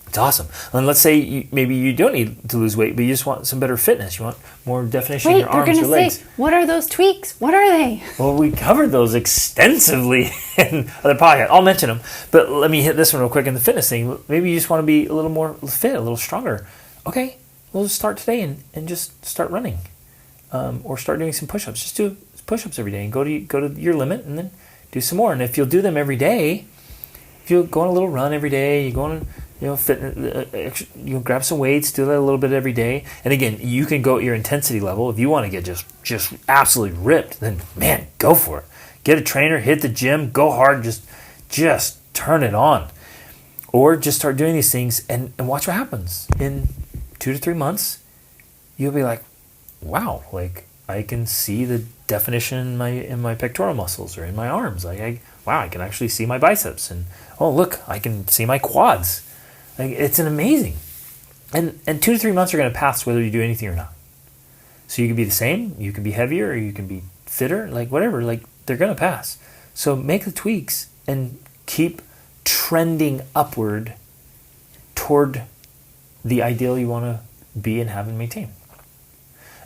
It's awesome. And let's say maybe you don't need to lose weight, but you just want some better fitness. You want more definition in your arms, your legs. What are those tweaks? What are they? Well, we covered those extensively in other podcasts. I'll mention them, but let me hit this one real quick in the fitness thing. Maybe you just want to be a little more fit, a little stronger. Okay, we'll just start today and just start running, or start doing some push-ups. Just do push-ups every day and go to your limit, and then do some more. And if you'll do them every day, if you go on a little run every day, you go on, you grab some weights, do that a little bit every day. And again, you can go at your intensity level. If you want to get just absolutely ripped, then man, go for it. Get a trainer, hit the gym, go hard, just turn it on. Or just start doing these things and watch what happens. In 2 to 3 months, you'll be like, wow, like I can see the definition in my pectoral muscles or in my arms. Like I can actually see my biceps, and oh look, I can see my quads. Like, it's an amazing. And 2 to 3 months are going to pass whether you do anything or not. So you can be the same, you can be heavier, or you can be fitter, like whatever, like they're going to pass. So make the tweaks and keep trending upward toward the ideal you want to be and have and maintain.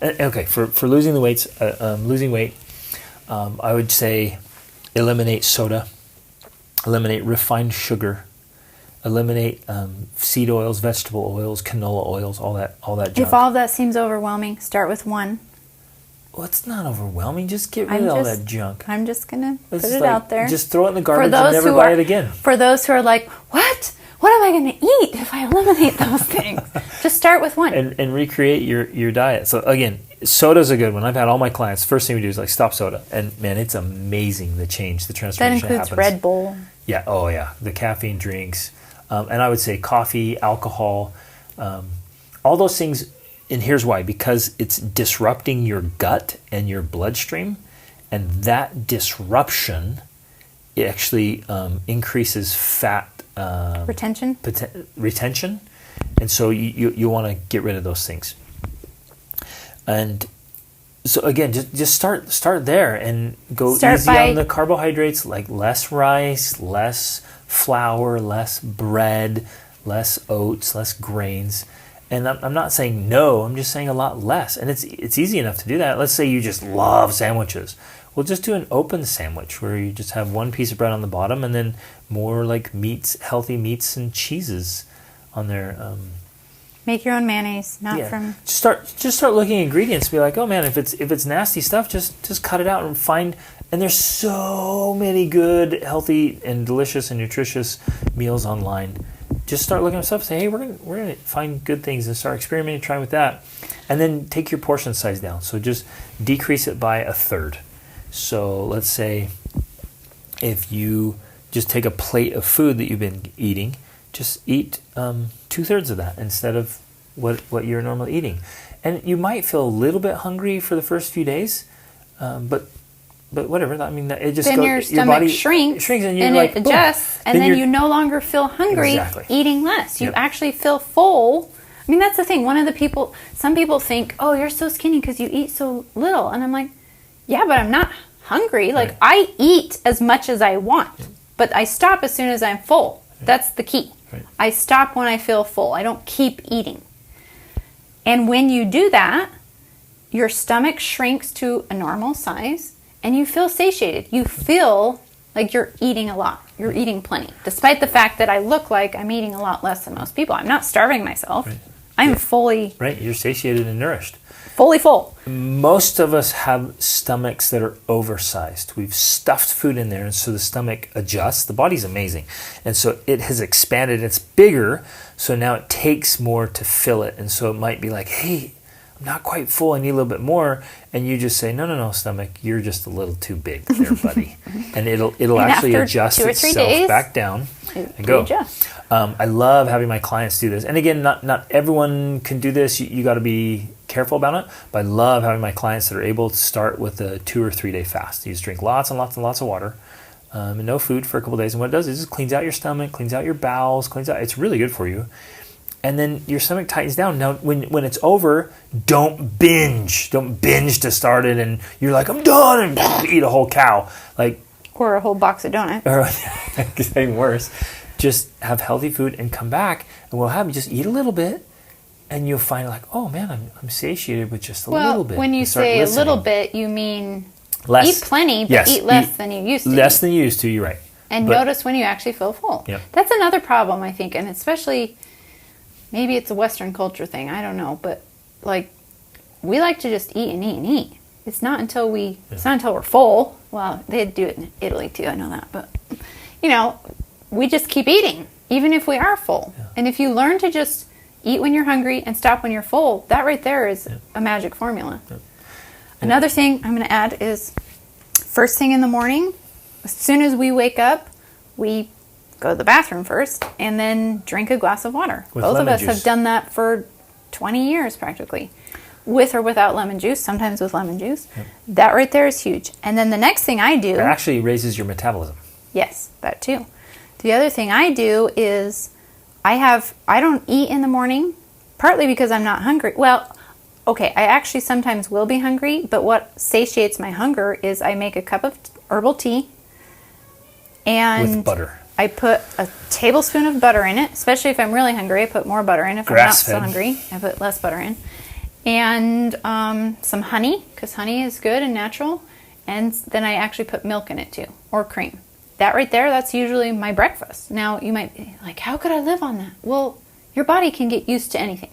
Okay, for losing the weights, losing weight, I would say eliminate soda, eliminate refined sugar, eliminate seed oils, vegetable oils, canola oils, all that junk. If all of that seems overwhelming, start with one. Well, it's not overwhelming. Just get rid of all that junk. I'm just going to put it out there. Just throw it in the garbage and never buy it again. For those who are like, what? What am I going to eat if I eliminate those things? Just start with one. And recreate your diet. So again, soda's a good one. I've had all my clients, first thing we do is like stop soda. And man, it's amazing the change, the transformation that includes happens. Red Bull. Yeah, oh yeah. The caffeine drinks. And I would say coffee, alcohol, all those things. And here's why, because it's disrupting your gut and your bloodstream, and that disruption, it actually increases fat retention. And so you want to get rid of those things. And so again, just start there and go easy on the carbohydrates, like less rice, less flour, less bread, less oats, less grains. And I'm not saying no, I'm just saying a lot less. And it's easy enough to do that. Let's say you just love sandwiches. Well, just do an open sandwich where you just have one piece of bread on the bottom and then more like meats, healthy meats and cheeses on there. Make your own mayonnaise, from. Just start looking at ingredients. Be like, oh man, if it's nasty stuff, just cut it out and find. And there's so many good, healthy, and delicious and nutritious meals online. Just start looking at stuff. Say, hey, we're gonna find good things and start experimenting, trying with that, and then take your portion size down. So just decrease it by 1/3. So let's say if you just take a plate of food that you've been eating, just eat 2/3 of that instead of what you're normally eating. And you might feel a little bit hungry for the first few days, but whatever. I mean, it just then goes, your stomach body shrinks and like, it adjusts, and then you no longer feel hungry eating less. You actually feel full. I mean, that's the thing. Some people think, oh, you're so skinny because you eat so little. And I'm like, yeah, but I'm not hungry. Like, I eat as much as I want, but I stop as soon as I'm full. That's the key. Right. I stop when I feel full. I don't keep eating. And when you do that, your stomach shrinks to a normal size, and you feel satiated. You feel like you're eating a lot. You're eating plenty. Despite the fact that I look like I'm eating a lot less than most people. I'm not starving myself. Right. I'm fully... Right, you're satiated and nourished. Fully full. Most of us have stomachs that are oversized. We've stuffed food in there, and so the stomach adjusts. The body's amazing. And so it has expanded. It's bigger, so now it takes more to fill it. And so it might be like, hey, I'm not quite full, I need a little bit more. And you just say, no, stomach, you're just a little too big there, buddy. And it'll actually adjust itself back down and go. I love having my clients do this. And again, not everyone can do this. You got to be careful about it, but I love having my clients that are able to start with a 2 or 3 day fast. You just drink lots and lots and lots of water and no food for a couple of days. And what it does is it cleans out your stomach, cleans out your bowels, it's really good for you. And then your stomach tightens down. Now, when it's over, don't binge. Don't binge to start it, and you're like, I'm done, and eat a whole cow. Or a whole box of donuts. Or even worse. Just have healthy food and come back, and what'll happen, just eat a little bit, and you'll find oh man, I'm satiated with just a little bit. When you say listening. A little bit, you mean less, eat plenty, but eat less than you used to. Less than you used to, you're right. And notice when you actually feel full. Yep. That's another problem, I think, and especially... Maybe it's a Western culture thing. I don't know, but we like to just eat and eat and eat. It's not until we're full. Well, they do it in Italy too. I know that, but we just keep eating even if we are full. Yeah. And if you learn to just eat when you're hungry and stop when you're full, that right there is a magic formula. Yeah. Another thing I'm going to add is first thing in the morning, as soon as we wake up, we go to the bathroom first, and then drink a glass of water. Both of us have done that for 20 years practically, with or without lemon juice, sometimes with lemon juice. Yep. That right there is huge. And then the next thing I do... It actually raises your metabolism. Yes, that too. The other thing I do is I don't eat in the morning, partly because I'm not hungry. Well, okay, I actually sometimes will be hungry, but what satiates my hunger is I make a cup of herbal tea, and... with butter. I put a tablespoon of butter in it, especially if I'm really hungry. I put more butter in. If I'm not so hungry, I put less butter in. And some honey, because honey is good and natural. And then I actually put milk in it too, or cream. That right there, that's usually my breakfast. Now, you might be like, how could I live on that? Well, your body can get used to anything.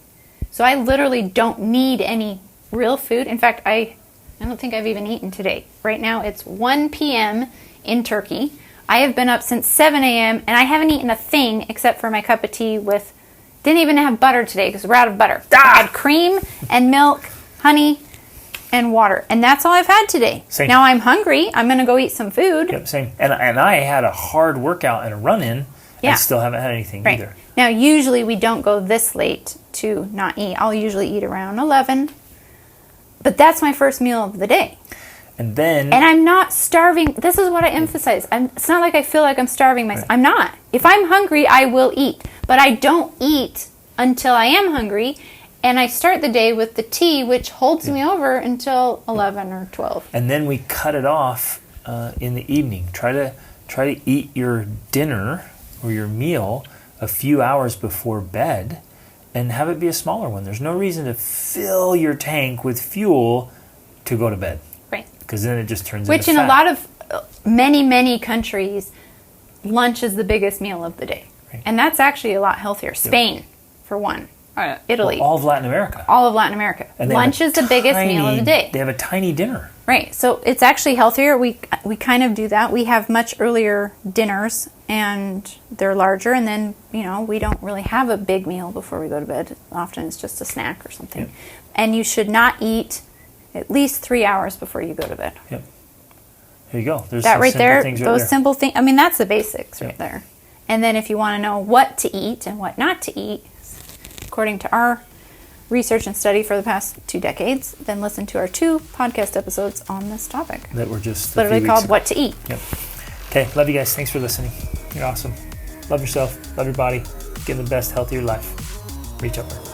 So I literally don't need any real food. In fact, I don't think I've even eaten today. Right now, it's 1 p.m. in Turkey. I have been up since 7 a.m. and I haven't eaten a thing except for my cup of tea didn't even have butter today because we're out of butter. I had cream and milk, honey, and water. And that's all I've had today. Same. Now I'm hungry. I'm going to go eat some food. Yep, same. And I had a hard workout and a run-in and still haven't had anything either. Now, usually we don't go this late to not eat. I'll usually eat around 11. But that's my first meal of the day. And I'm not starving. This is what I emphasize. It's not like I feel like I'm starving myself. Right. I'm not. If I'm hungry, I will eat. But I don't eat until I am hungry. And I start the day with the tea, which holds me over until 11 or 12. And then we cut it off in the evening. Try to eat your dinner or your meal a few hours before bed and have it be a smaller one. There's no reason to fill your tank with fuel to go to bed. Because then it just turns into fat. Which in a lot of many countries, lunch is the biggest meal of the day. Right. And that's actually a lot healthier. Spain, for one. Italy. Well, all of Latin America. All of Latin America. And lunch is the biggest meal of the day. They have a tiny dinner. Right. So it's actually healthier. We kind of do that. We have much earlier dinners, and they're larger. And then, we don't really have a big meal before we go to bed. Often it's just a snack or something. Yep. And you should not eat at least 3 hours before you go to bed. Yep. Here you go. There's that right there. Those there. Simple things. I mean, that's the basics right there. And then if you want to know what to eat and what not to eat, according to our research and study for the past 2 decades, then listen to our 2 podcast episodes on this topic. That were just literally called What to Eat. Yep. Okay. Love you guys. Thanks for listening. You're awesome. Love yourself. Love your body. Get the best, healthier life. Reach upward.